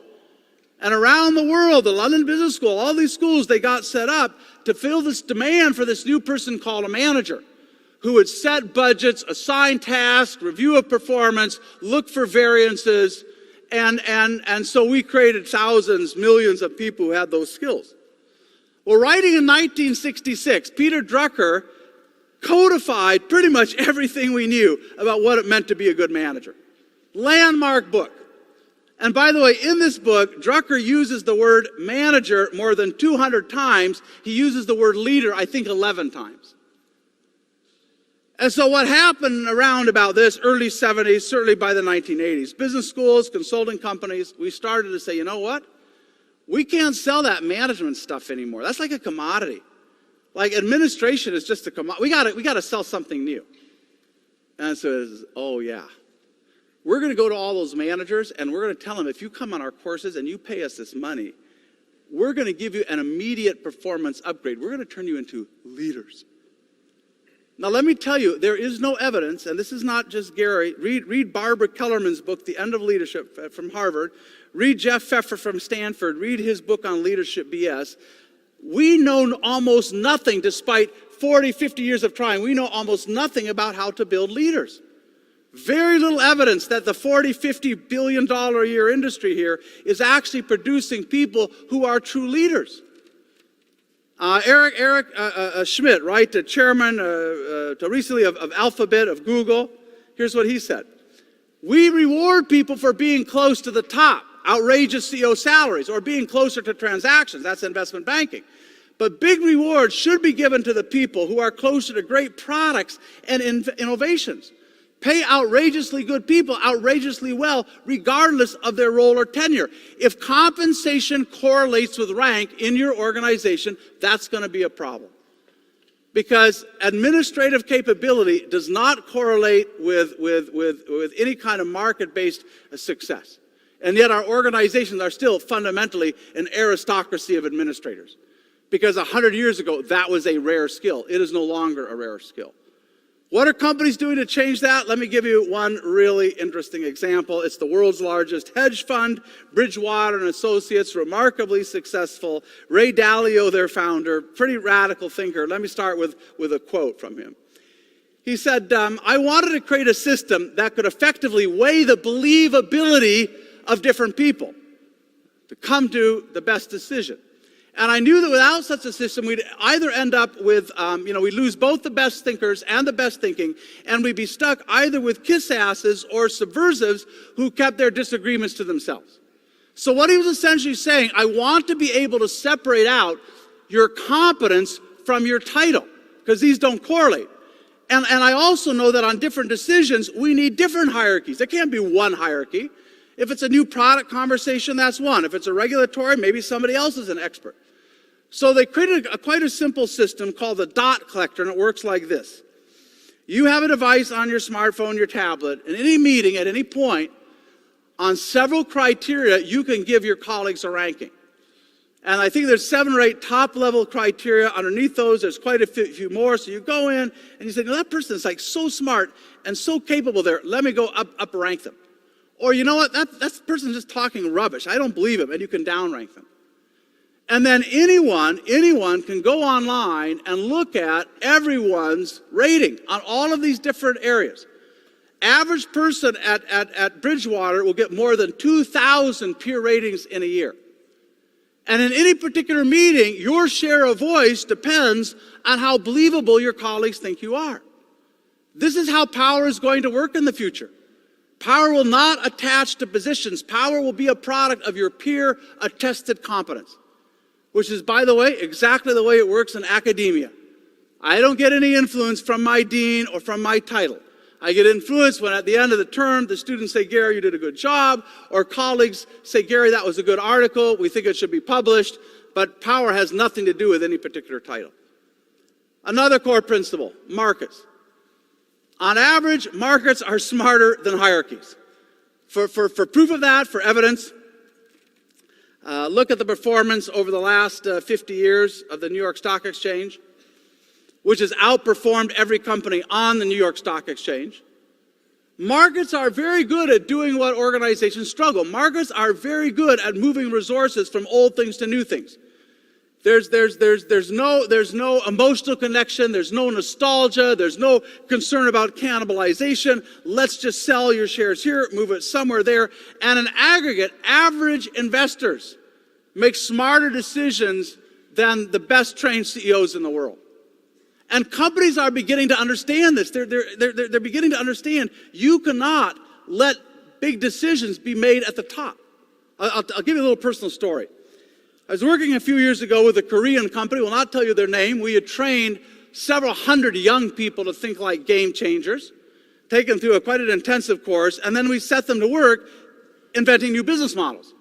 And around the world, the London Business School, all these schools, they got set up to fill this demand for this new person called a manager, who would set budgets, assign tasks, review of performance, look for variances, and so we created thousands, millions of people who had those skills. Well, writing in 1966, Peter Drucker codified pretty much everything we knew about what it meant to be a good manager. Landmark book. And by the way, in this book, Drucker uses the word manager more than 200 times. He uses the word leader, I think, 11 times. And so what happened around about this, early 70s, certainly by the 1980s, business schools, consulting companies, we started to say, you know what? We can't sell that management stuff anymore. That's like a commodity. Like administration is just a commodity. We got to sell something new. And so it says, oh yeah. We're going to go to all those managers and we're going to tell them, if you come on our courses and you pay us this money, we're going to give you an immediate performance upgrade. We're going to turn you into leaders. Now, let me tell you, there is no evidence, and this is not just Gary. Read Barbara Kellerman's book, The End of Leadership, from Harvard. Read Jeff Pfeffer from Stanford. Read his book on leadership BS. We know almost nothing, despite 40, 50 years of trying. We know almost nothing about how to build leaders. Very little evidence that the $40, $50 billion a year industry here is actually producing people who are true leaders. Eric Schmidt, right, the chairman recently of Alphabet, of Google, here's what he said. We reward people for being close to the top, outrageous CEO salaries, or being closer to transactions. That's investment banking. But big rewards should be given to the people who are closer to great products and innovations. Pay outrageously good people outrageously well, regardless of their role or tenure. If compensation correlates with rank in your organization, that's going to be a problem. Because administrative capability does not correlate with any kind of market-based success. And yet our organizations are still fundamentally an aristocracy of administrators. Because 100 years ago, that was a rare skill. It is no longer a rare skill. What are companies doing to change that? Let me give you one really interesting example. It's the world's largest hedge fund, Bridgewater and Associates, remarkably successful. Ray Dalio, their founder, pretty radical thinker. Let me start with a quote from him. He said, I wanted to create a system that could effectively weigh the believability of different people to come to the best decision. And I knew that without such a system, we'd either end up with, we'd lose both the best thinkers and the best thinking, and we'd be stuck either with kiss-asses or subversives who kept their disagreements to themselves. So what he was essentially saying, I want to be able to separate out your competence from your title, because these don't correlate. And I also know that on different decisions, we need different hierarchies. There can't be one hierarchy. If it's a new product conversation, that's one. If it's a regulatory, maybe somebody else is an expert. So they created quite a simple system called the dot collector, and it works like this. You have a device on your smartphone, your tablet, in any meeting at any point, on several criteria, you can give your colleagues a ranking. And I think there's 7 or 8 top-level criteria. Underneath those, there's quite a few more. So you go in, and you say, that person is like so smart and so capable there. Let me go up rank them. Or you know what, that person's just talking rubbish. I don't believe him, and you can downrank them. And then anyone can go online and look at everyone's rating on all of these different areas. Average person at Bridgewater will get more than 2,000 peer ratings in a year. And in any particular meeting, your share of voice depends on how believable your colleagues think you are. This is how power is going to work in the future. Power will not attach to positions. Power will be a product of your peer-attested competence, which is, by the way, exactly the way it works in academia. I don't get any influence from my dean or from my title. I get influence when at the end of the term, the students say, Gary, you did a good job, or colleagues say, Gary, that was a good article, we think it should be published, but power has nothing to do with any particular title. Another core principle, markets. On average, markets are smarter than hierarchies. For proof of that, for evidence, look at the performance over the last 50 years of the New York Stock Exchange, which has outperformed every company on the New York Stock Exchange. Markets are very good at doing what organizations struggle. Markets are very good at moving resources from old things to new things. There's no emotional connection, there's no nostalgia, there's no concern about cannibalization. Let's just sell your shares here, move it somewhere there. And in aggregate, average investors make smarter decisions than the best trained CEOs in the world. And companies are beginning to understand this. They're beginning to understand you cannot let big decisions be made at the top. I'll give you a little personal story. I was working a few years ago with a Korean company. Will not tell you their name. We had trained several hundred young people to think like game changers, taken through quite an intensive course, and then we set them to work inventing new business models.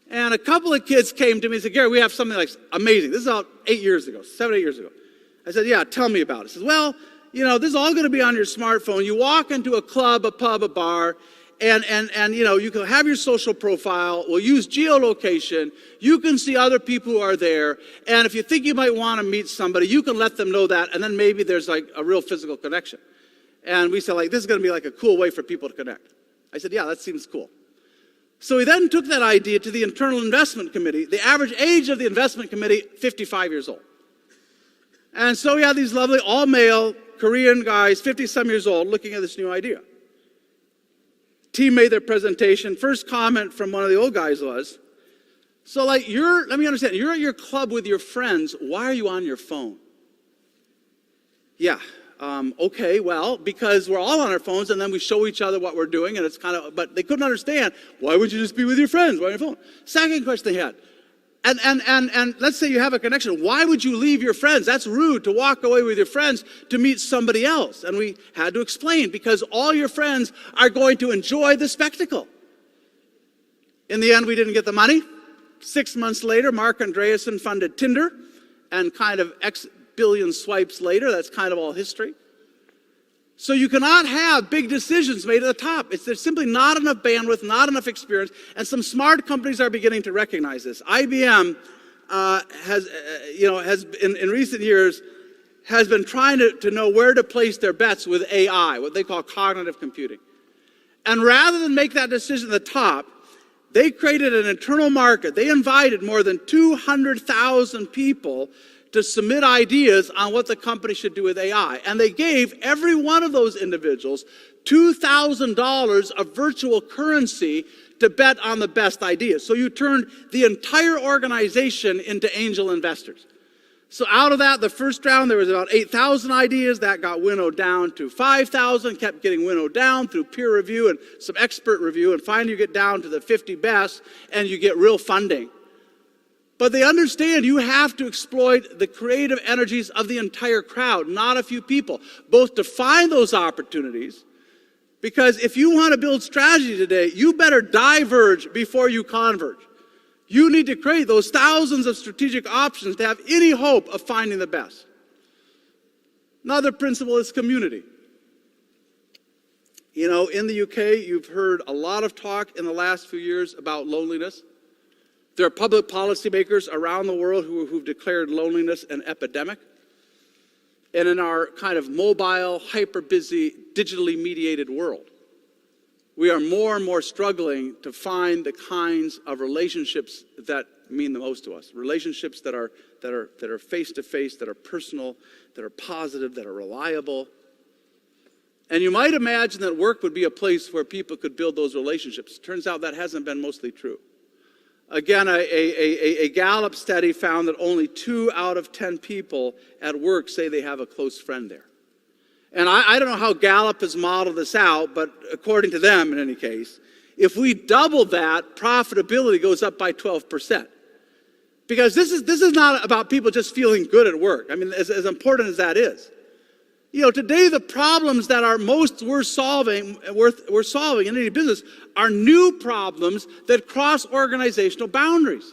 And a couple of kids came to me and said, Gary, we have something like amazing. This is about 8 years ago, 7 or 8 years ago. I said, yeah, tell me about it. He says, well, this is all going to be on your smartphone. You walk into a club, a pub, a bar, and you can have your social profile. We'll use geolocation. You can see other people who are there. And if you think you might want to meet somebody, you can let them know that. And then maybe there's like a real physical connection. And we said, this is going to be like a cool way for people to connect. I said, yeah, that seems cool. So we then took that idea to the Internal Investment Committee. The average age of the investment committee, 55 years old. And so we had these lovely all-male Korean guys, 50-some years old, looking at this new idea. Team made their presentation. First comment from one of the old guys was, so let me understand, you're at your club with your friends. Why are you on your phone? Yeah, okay, well, because we're all on our phones and then we show each other what we're doing and it's but they couldn't understand, why would you just be with your friends? Why on your phone? Second question they had, and let's say you have a connection. Why would you leave your friends? That's rude to walk away with your friends to meet somebody else. And we had to explain, because all your friends are going to enjoy the spectacle. In the end, we didn't get the money. 6 months later, Mark Andreessen funded Tinder, and kind of X billion swipes later, that's kind of all history. So you cannot have big decisions made at the top. There's simply not enough bandwidth, not enough experience, and some smart companies are beginning to recognize this. IBM has in recent years has been trying to know where to place their bets with AI, what they call cognitive computing. And rather than make that decision at the top, they created an internal market. They invited more than 200,000 people to submit ideas on what the company should do with AI. And they gave every one of those individuals $2,000 of virtual currency to bet on the best ideas. So you turned the entire organization into angel investors. So out of that, the first round, there was about 8,000 ideas. That got winnowed down to 5,000, kept getting winnowed down through peer review and some expert review. And finally, you get down to the 50 best, and you get real funding. But they understand you have to exploit the creative energies of the entire crowd, not a few people, both to find those opportunities, because if you want to build strategy today, you better diverge before you converge. You need to create those thousands of strategic options to have any hope of finding the best. Another principle is community. You know, in the UK, you've heard a lot of talk in the last few years about loneliness. There are public policymakers around the world who've declared loneliness an epidemic. And in our kind of mobile, hyper-busy, digitally mediated world, we are more and more struggling to find the kinds of relationships that mean the most to us. Relationships that are face-to-face, that are personal, that are positive, that are reliable. And you might imagine that work would be a place where people could build those relationships. Turns out that hasn't been mostly true. Again, a Gallup study found that only 2 out of 10 people at work say they have a close friend there. And I don't know how Gallup has modeled this out, but according to them, in any case, if we double that, profitability goes up by 12%. Because this is not about people just feeling good at work. I mean, as important as that is. You know, today the problems that are most worth solving in any business are new problems that cross organizational boundaries.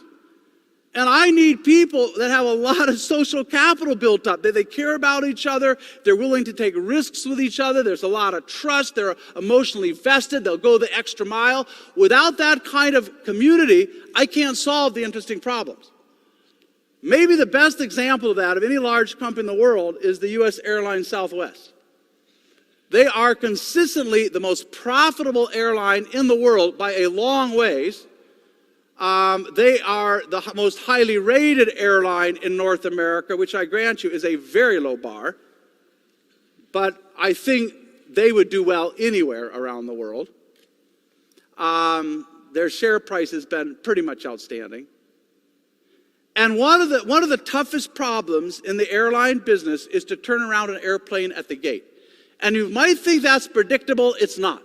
And I need people that have a lot of social capital built up. They care about each other. They're willing to take risks with each other. There's a lot of trust. They're emotionally vested. They'll go the extra mile. Without that kind of community, I can't solve the interesting problems. Maybe the best example of that of any large company in the world is the U.S. airline Southwest. They are consistently the most profitable airline in the world by a long ways. They are the most highly rated airline in North America, which I grant you is a very low bar. But I think they would do well anywhere around the world. Their share price has been pretty much outstanding. And one of the toughest problems in the airline business is to turn around an airplane at the gate. And you might think that's predictable. It's not.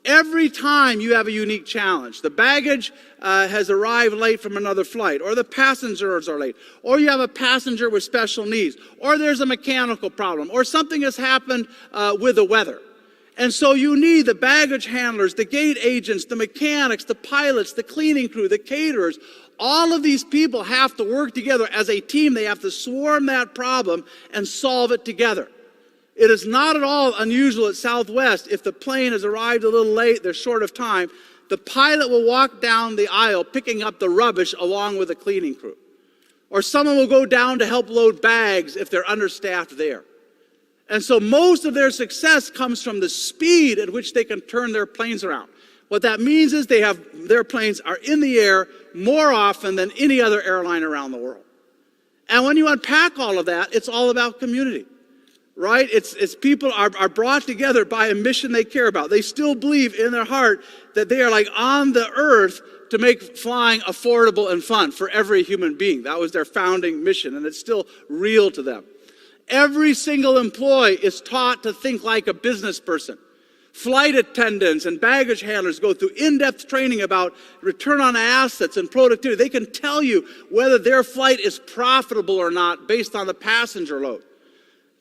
Every time you have a unique challenge. The baggage has arrived late from another flight, or the passengers are late, or you have a passenger with special needs, or there's a mechanical problem, or something has happened with the weather. And so you need the baggage handlers, the gate agents, the mechanics, the pilots, the cleaning crew, the caterers. All of these people have to work together as a team. They have to swarm that problem and solve it together. It is not at all unusual at Southwest, if the plane has arrived a little late, they're short of time, the pilot will walk down the aisle picking up the rubbish along with the cleaning crew. Or someone will go down to help load bags if they're understaffed there. And so most of their success comes from the speed at which they can turn their planes around. What that means is their planes are in the air more often than any other airline around the world. And when you unpack all of that, it's all about community, right? It's people are brought together by a mission they care about. They still believe in their heart that they are like on the earth to make flying affordable and fun for every human being. That was their founding mission, and it's still real to them. Every single employee is taught to think like a business person. Flight attendants and baggage handlers go through in-depth training about return on assets and productivity. They can tell you whether their flight is profitable or not based on the passenger load.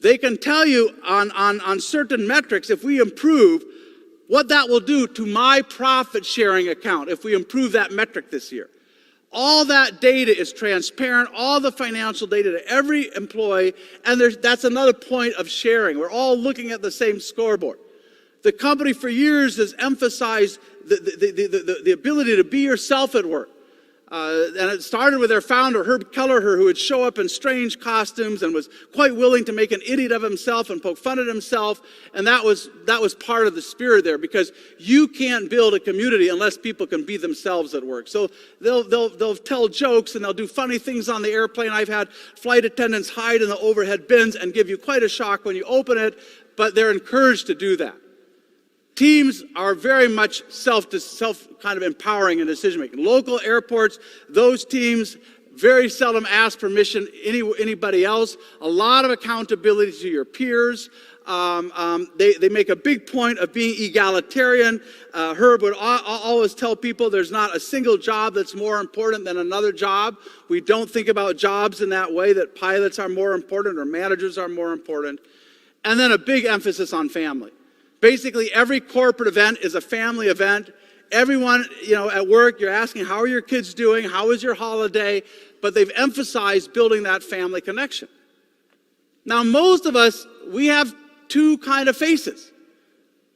They can tell you on certain metrics, if we improve, what that will do to my profit sharing account if we improve that metric this year. All that data is transparent, all the financial data to every employee, and that's another point of sharing. We're all looking at the same scoreboard. The company for years has emphasized the ability to be yourself at work. And it started with their founder, Herb Kelleher, who would show up in strange costumes and was quite willing to make an idiot of himself and poke fun at himself. And that was part of the spirit there, because you can't build a community unless people can be themselves at work. So they'll tell jokes and they'll do funny things on the airplane. I've had flight attendants hide in the overhead bins and give you quite a shock when you open it, but they're encouraged to do that. Teams are very much self kind of empowering in decision making. Local airports, those teams very seldom ask permission anybody else. A lot of accountability to your peers. They make a big point of being egalitarian. Herb would always tell people there's not a single job that's more important than another job. We don't think about jobs in that way, that pilots are more important or managers are more important. And then a big emphasis on family. Basically, every corporate event is a family event. Everyone, at work, you're asking, how are your kids doing? How was your holiday? But they've emphasized building that family connection. Now, most of us, we have two kind of faces.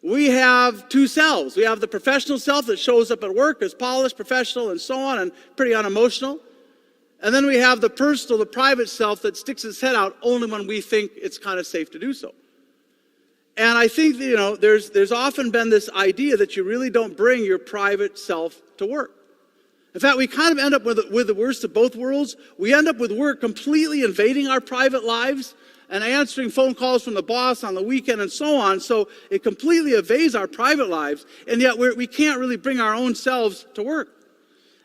We have two selves. We have the professional self that shows up at work as polished, professional, and so on, and pretty unemotional. And then we have the personal, the private self that sticks its head out only when we think it's kind of safe to do so. And I think, there's often been this idea that you really don't bring your private self to work. In fact, we kind of end up with the worst of both worlds. We end up with work completely invading our private lives and answering phone calls from the boss on the weekend and so on. So it completely evades our private lives. And yet we can't really bring our own selves to work.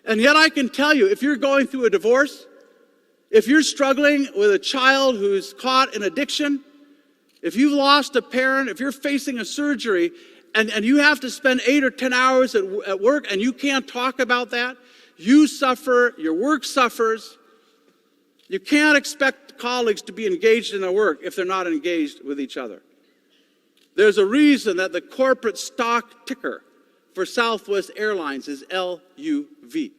And yet I can tell you, if you're going through a divorce, if you're struggling with a child who's caught in addiction, if you've lost a parent, if you're facing a surgery, and you have to spend 8 or 10 hours at work and you can't talk about that, you suffer, your work suffers. You can't expect colleagues to be engaged in their work if they're not engaged with each other. There's a reason that the corporate stock ticker for Southwest Airlines is LUV.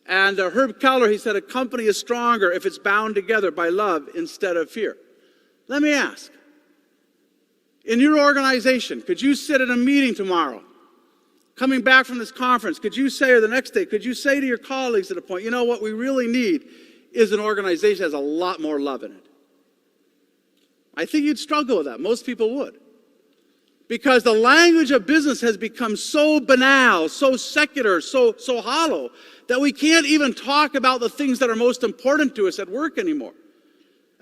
And Herb Kelleher, he said, a company is stronger if it's bound together by love instead of fear. Let me ask, in your organization, could you sit at a meeting tomorrow, coming back from this conference, could you say, or the next day, could you say to your colleagues at a point, what we really need is an organization that has a lot more love in it? I think you'd struggle with that. Most people would. Because the language of business has become so banal, so secular, so hollow, that we can't even talk about the things that are most important to us at work anymore.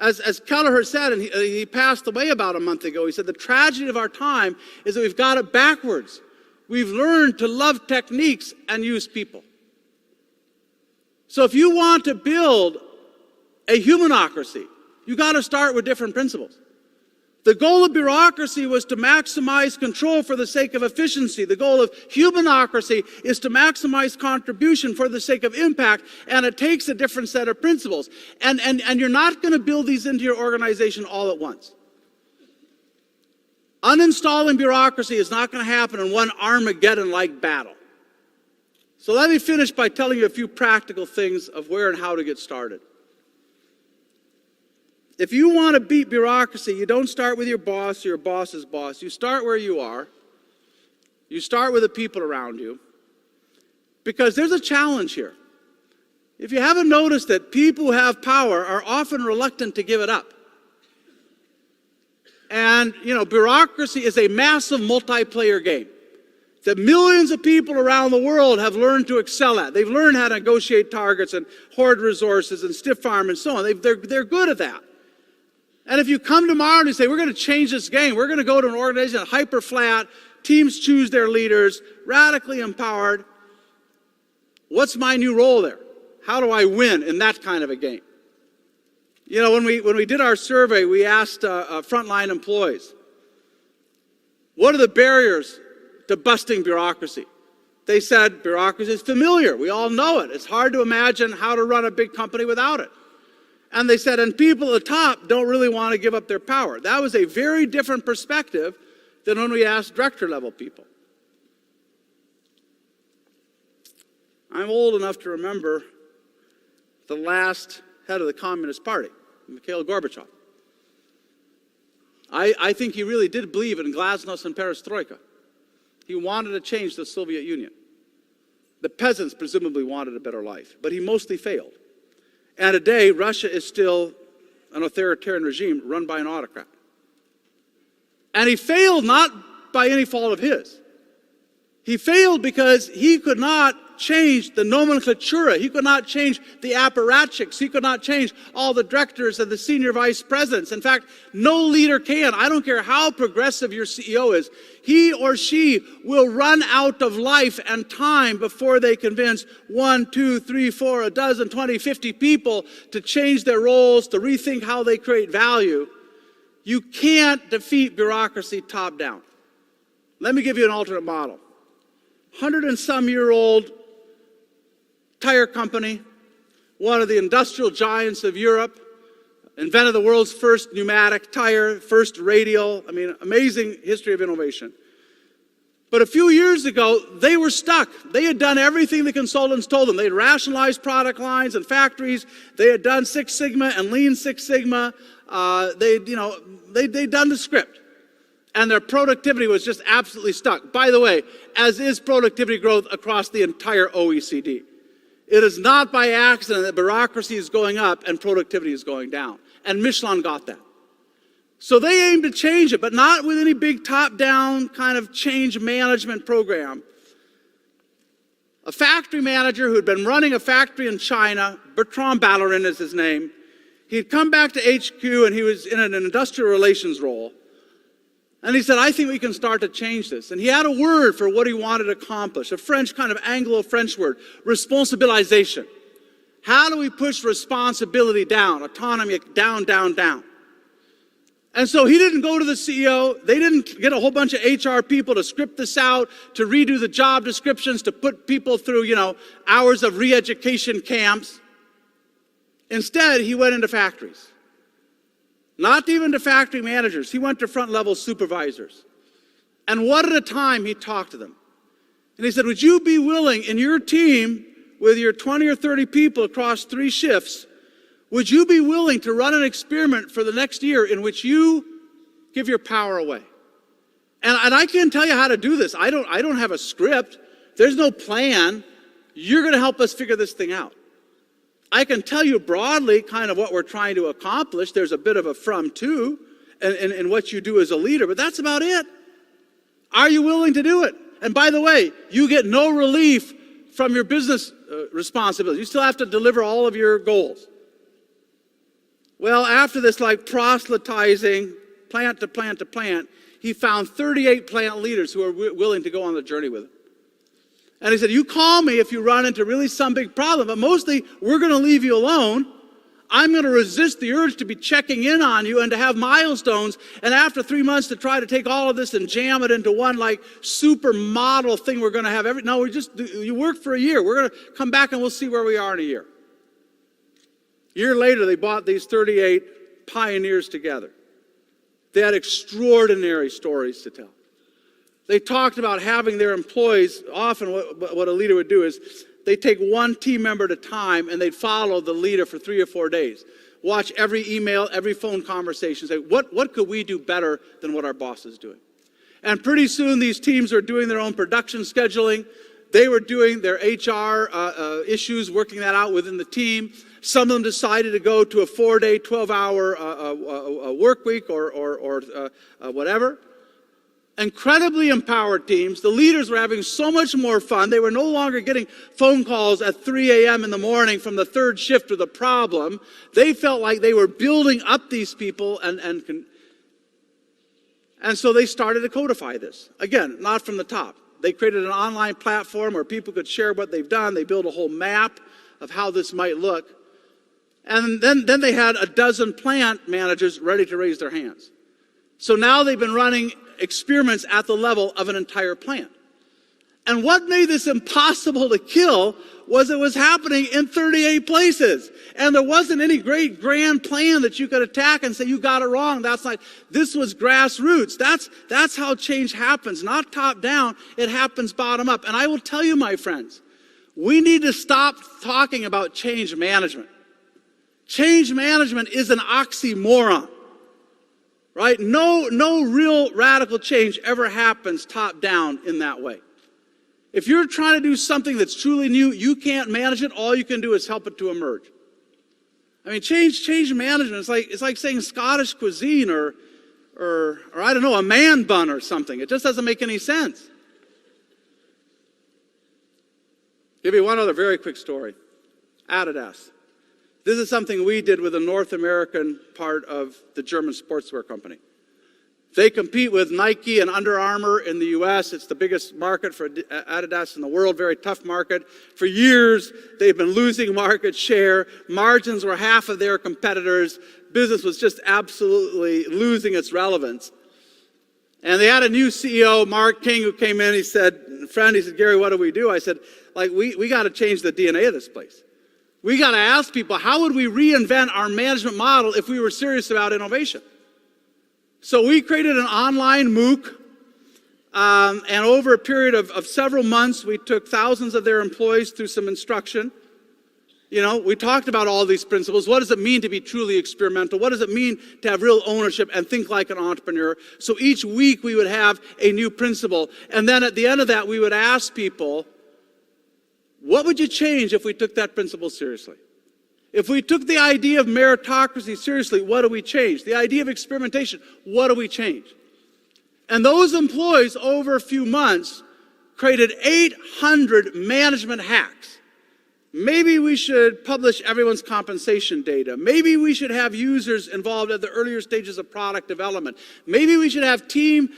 As Kelleher said, and he passed away about a month ago, he said, the tragedy of our time is that we've got it backwards. We've learned to love techniques and use people. So if you want to build a humanocracy, you've got to start with different principles. The goal of bureaucracy was to maximize control for the sake of efficiency. The goal of humanocracy is to maximize contribution for the sake of impact, and it takes a different set of principles. And you're not going to build these into your organization all at once. Uninstalling bureaucracy is not going to happen in one Armageddon-like battle. So let me finish by telling you a few practical things of where and how to get started. If you want to beat bureaucracy, you don't start with your boss or your boss's boss. You start where you are. You start with the people around you. Because there's a challenge here. If you haven't noticed that people who have power are often reluctant to give it up. And, bureaucracy is a massive multiplayer game that millions of people around the world have learned to excel at. They've learned how to negotiate targets and hoard resources and stiff arm and so on. They're good at that. And if you come tomorrow and you say, we're going to change this game, we're going to go to an organization hyper flat, teams choose their leaders, radically empowered, what's my new role there? How do I win in that kind of a game? When we did our survey, we asked frontline employees, what are the barriers to busting bureaucracy? They said bureaucracy is familiar. We all know it. It's hard to imagine how to run a big company without it. And they said, and people at the top don't really want to give up their power. That was a very different perspective than when we asked director-level people. I'm old enough to remember the last head of the Communist Party, Mikhail Gorbachev. I think he really did believe in glasnost and perestroika. He wanted to change the Soviet Union. The peasants presumably wanted a better life, but he mostly failed. And today, Russia is still an authoritarian regime run by an autocrat. And he failed not by any fault of his. He failed because he could not change the nomenclatura. He could not change the apparatchiks. He could not change all the directors and the senior vice presidents. In fact, no leader can. I don't care how progressive your CEO is. He or she will run out of life and time before they convince 1, 2, 3, 4, a dozen, 20, 50 people to change their roles, to rethink how they create value. You can't defeat bureaucracy top down. Let me give you an alternate model. 100-and-some-year-old tire company, one of the industrial giants of Europe, invented the world's first pneumatic tire, first radial. I mean, amazing history of innovation. But a few years ago, they were stuck. They had done everything the consultants told them. They had rationalized product lines and factories. They had done Six Sigma and Lean Six Sigma. They'd done the script. And their productivity was just absolutely stuck. By the way, as is productivity growth across the entire OECD. It is not by accident that bureaucracy is going up and productivity is going down. And Michelin got that. So they aimed to change it, but not with any big top-down kind of change management program. A factory manager who had been running a factory in China, Bertrand Ballerin is his name, he had come back to HQ and he was in an industrial relations role. And he said, I think we can start to change this. And he had a word for what he wanted to accomplish, a French kind of Anglo-French word, responsabilization. How do we push responsibility down, autonomy down, down, down? And so he didn't go to the CEO. They didn't get a whole bunch of HR people to script this out, to redo the job descriptions, to put people through, hours of re-education camps. Instead, he went into factories. Not even to factory managers. He went to front-level supervisors. And one at a time, he talked to them. And he said, would you be willing, in your team, with your 20 or 30 people across 3 shifts, would you be willing to run an experiment for the next year in which you give your power away? And I can't tell you how to do this. I don't have a script. There's no plan. You're going to help us figure this thing out. I can tell you broadly kind of what we're trying to accomplish. There's a bit of a from to in what you do as a leader, but that's about it. Are you willing to do it? And by the way, you get no relief from your business responsibilities. You still have to deliver all of your goals. Well, after this proselytizing plant to plant to plant, he found 38 plant leaders who were willing to go on the journey with him. And he said, you call me if you run into really some big problem, but mostly we're going to leave you alone. I'm going to resist the urge to be checking in on you and to have milestones. And after 3 months to try to take all of this and jam it into one super model thing we're going to have you work for a year. We're going to come back and we'll see where we are in a year. A year later, they brought these 38 pioneers together. They had extraordinary stories to tell. They talked about having their employees, often what a leader would do is they take one team member at a time and they'd follow the leader for 3 or 4 days. Watch every email, every phone conversation, say, what could we do better than what our boss is doing? And pretty soon these teams are doing their own production scheduling. They were doing their HR issues, working that out within the team. Some of them decided to go to a 4-day, 12-hour work week or whatever. Incredibly empowered teams. The leaders were having so much more fun. They were no longer getting phone calls at 3 a.m. in the morning from the third shift with a problem. They felt like they were building up these people and so they started to codify this. Again, not from the top. They created an online platform where people could share what they've done. They built a whole map of how this might look. And then they had a dozen plant managers ready to raise their hands. So now they've been running experiments at the level of an entire plant. And what made this impossible to kill was it was happening in 38 places. And there wasn't any great grand plan that you could attack and say, you got it wrong. This was grassroots. That's how change happens, not top down. It happens bottom up. And I will tell you, my friends, we need to stop talking about change management. Change management is an oxymoron. Right? No real radical change ever happens top down in that way. If you're trying to do something that's truly new, you can't manage it. All you can do is help it to emerge. I mean, change management. It's like saying Scottish cuisine or I don't know, a man bun or something. It just doesn't make any sense. Give you one other very quick story. Adidas. This is something we did with the North American part of the German sportswear company. They compete with Nike and Under Armour in the U.S. It's the biggest market for Adidas in the world, very tough market. For years, they've been losing market share. Margins were half of their competitors. Business was just absolutely losing its relevance. And they had a new CEO, Mark King, who came in. He said, Gary, what do we do? I said, we got to change the DNA of this place. We got to ask people, how would we reinvent our management model if we were serious about innovation? So we created an online MOOC, and over a period of several months, we took thousands of their employees through some instruction. You know, we talked about all these principles. What does it mean to be truly experimental? What does it mean to have real ownership and think like an entrepreneur? So each week we would have a new principle. And then at the end of that, we would ask people, what would you change if we took that principle seriously? If we took the idea of meritocracy seriously, what do we change? The idea of experimentation, what do we change? And those employees, over a few months, created 800 management hacks. Maybe we should publish everyone's compensation data. Maybe we should have users involved at the earlier stages of product development. Maybe we should have team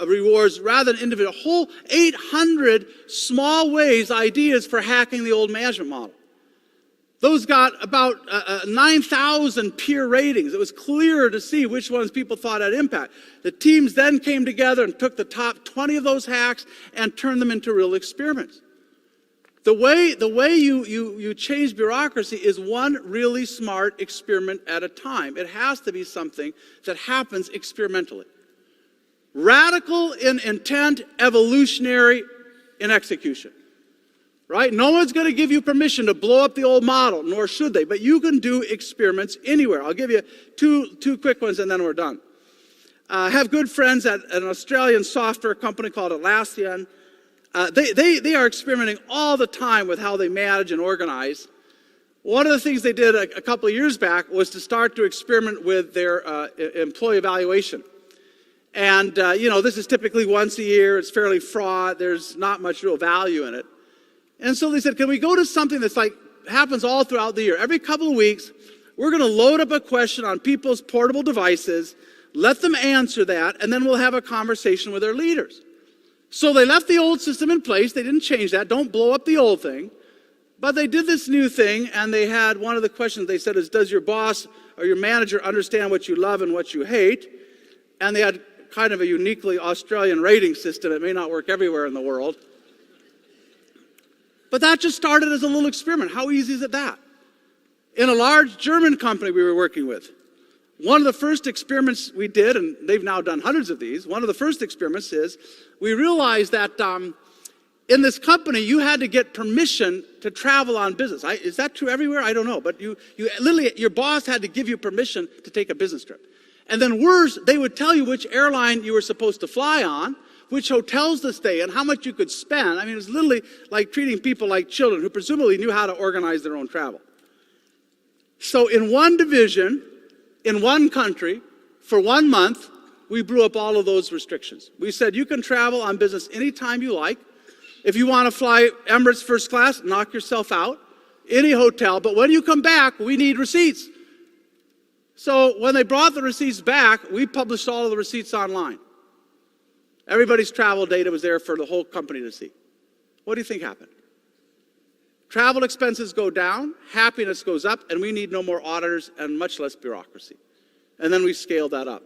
rewards rather than individual. A whole 800 small ways, ideas for hacking the old management model. Those got about 9,000 peer ratings. It was clear to see which ones people thought had impact. The teams then came together and took the top 20 of those hacks and turned them into real experiments. The way you change bureaucracy is one really smart experiment at a time. It has to be something that happens experimentally. Radical in intent, evolutionary in execution. Right? No one's going to give you permission to blow up the old model, nor should they. But you can do experiments anywhere. I'll give you two quick ones and then we're done. I have good friends at an Australian software company called Atlassian. They are experimenting all the time with how they manage and organize. One of the things they did a couple of years back was to start to experiment with their employee evaluation. And, this is typically once a year. It's fairly fraught. There's not much real value in it. And so they said, can we go to something that's happens all throughout the year? Every couple of weeks, we're going to load up a question on people's portable devices, let them answer that, and then we'll have a conversation with their leaders. So they left the old system in place. They didn't change that. Don't blow up the old thing. But they did this new thing, and they had one of the questions they said is, does your boss or your manager understand what you love and what you hate? And they had kind of a uniquely Australian rating system. It may not work everywhere in the world. But that just started as a little experiment. How easy is it that? In a large German company we were working with, one of the first experiments we did, and they've now done hundreds of these, one of the first experiments is we realized that in this company you had to get permission to travel on business. Is that true everywhere? I don't know. But you literally, your boss had to give you permission to take a business trip. And then worse, they would tell you which airline you were supposed to fly on, which hotels to stay in, how much you could spend. I mean, it was literally like treating people like children who presumably knew how to organize their own travel. So in one division, in one country, for 1 month, we blew up all of those restrictions. We said you can travel on business anytime you like. If you want to fly Emirates first class, knock yourself out. Any hotel, but when you come back, we need receipts. So when they brought the receipts back, we published all of the receipts online. Everybody's travel data was there for the whole company to see. What do you think happened? Travel expenses go down, happiness goes up, and we need no more auditors and much less bureaucracy. And then we scaled that up.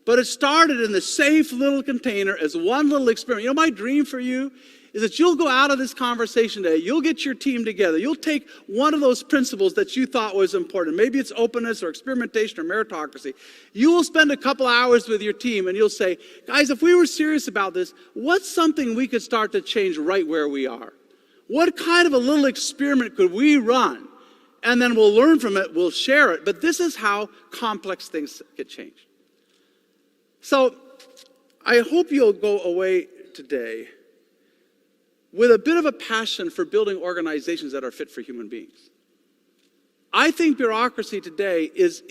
But it started in the safe little container as one little experiment. You know, my dream for you is that you'll go out of this conversation today, you'll get your team together, you'll take one of those principles that you thought was important. Maybe it's openness or experimentation or meritocracy. You will spend a couple hours with your team and you'll say, guys, if we were serious about this, what's something we could start to change right where we are? What kind of a little experiment could we run? And then we'll learn from it, we'll share it. But this is how complex things get changed. So I hope you'll go away today with a bit of a passion for building organizations that are fit for human beings. I think bureaucracy today is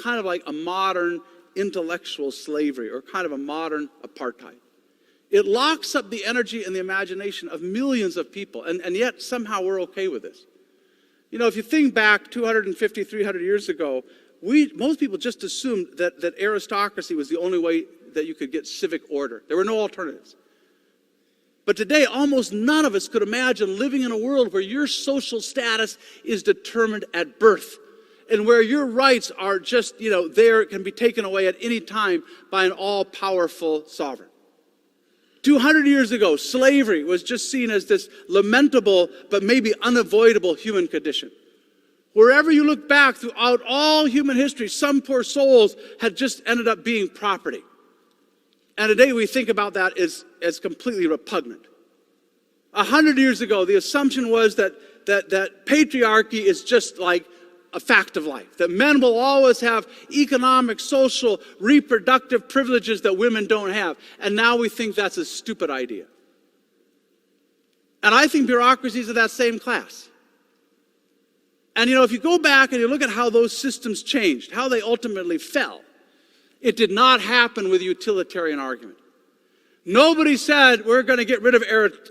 kind of like a modern intellectual slavery, or kind of a modern apartheid. It locks up the energy and the imagination of millions of people, and yet somehow we're okay with this. You know, if you think back 250, 300 years ago, most people just assumed that aristocracy was the only way that you could get civic order. There were no alternatives. But today, almost none of us could imagine living in a world where your social status is determined at birth, and where your rights are just, there, can be taken away at any time by an all-powerful sovereign. 200 years ago, slavery was just seen as this lamentable but maybe unavoidable human condition. Wherever you look back throughout all human history, some poor souls had just ended up being property. And today we think about that as completely repugnant. 100 years ago, the assumption was that patriarchy is just like a fact of life, that men will always have economic, social, reproductive privileges that women don't have. And now we think that's a stupid idea. And I think bureaucracies are that same class. And if you go back and you look at how those systems changed, how they ultimately fell, it did not happen with a utilitarian argument. Nobody said we're going to get rid of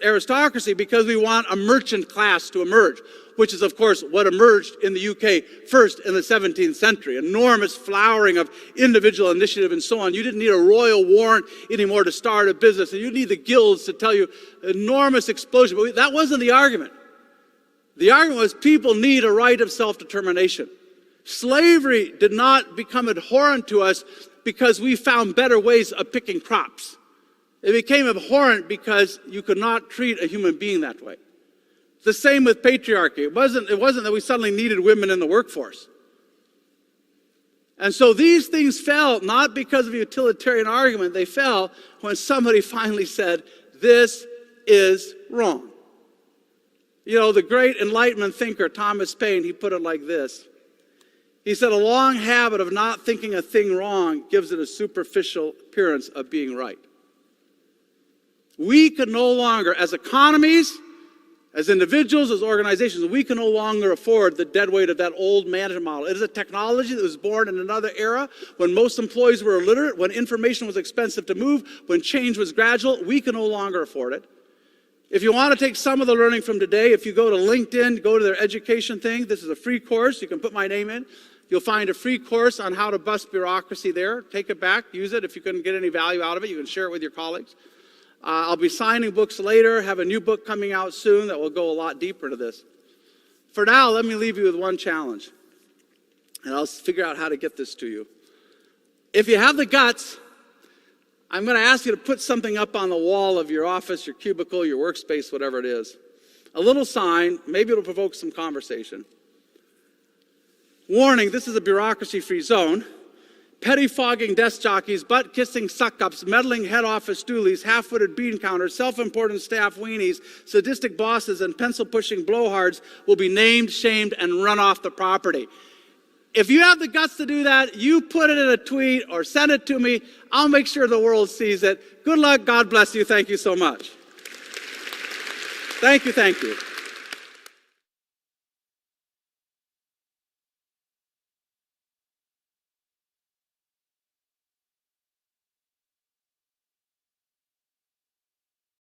aristocracy because we want a merchant class to emerge, which is, of course, what emerged in the UK first in the 17th century. Enormous flowering of individual initiative and so on. You didn't need a royal warrant anymore to start a business, and you need the guilds to tell you enormous explosion. But that wasn't the argument. The argument was people need a right of self-determination. Slavery did not become abhorrent to us because we found better ways of picking crops. It became abhorrent because you could not treat a human being that way. The same with patriarchy. It wasn't that we suddenly needed women in the workforce. And so these things fell not because of a utilitarian argument. They fell when somebody finally said, this is wrong. The great Enlightenment thinker Thomas Paine, he put it like this. He said, a long habit of not thinking a thing wrong gives it a superficial appearance of being right. We can no longer, as economies, as individuals, as organizations, we can no longer afford the deadweight of that old management model. It is a technology that was born in another era when most employees were illiterate, when information was expensive to move, when change was gradual. We can no longer afford it. If you want to take some of the learning from today, if you go to LinkedIn, go to their education thing, this is a free course. You can put my name in. You'll find a free course on how to bust bureaucracy there. Take it back, use it. If you couldn't get any value out of it, you can share it with your colleagues. I'll be signing books later, have a new book coming out soon that will go a lot deeper into this. For now, let me leave you with one challenge, and I'll figure out how to get this to you. If you have the guts, I'm going to ask you to put something up on the wall of your office, your cubicle, your workspace, whatever it is. A little sign, maybe it'll provoke some conversation. Warning, this is a bureaucracy-free zone. Pettifogging desk jockeys, butt-kissing suck-ups, meddling head office stoolies, half-witted bean counters, self-important staff weenies, sadistic bosses, and pencil-pushing blowhards will be named, shamed, and run off the property. If you have the guts to do that, you put it in a tweet or send it to me. I'll make sure the world sees it. Good luck. God bless you. Thank you so much. Thank you.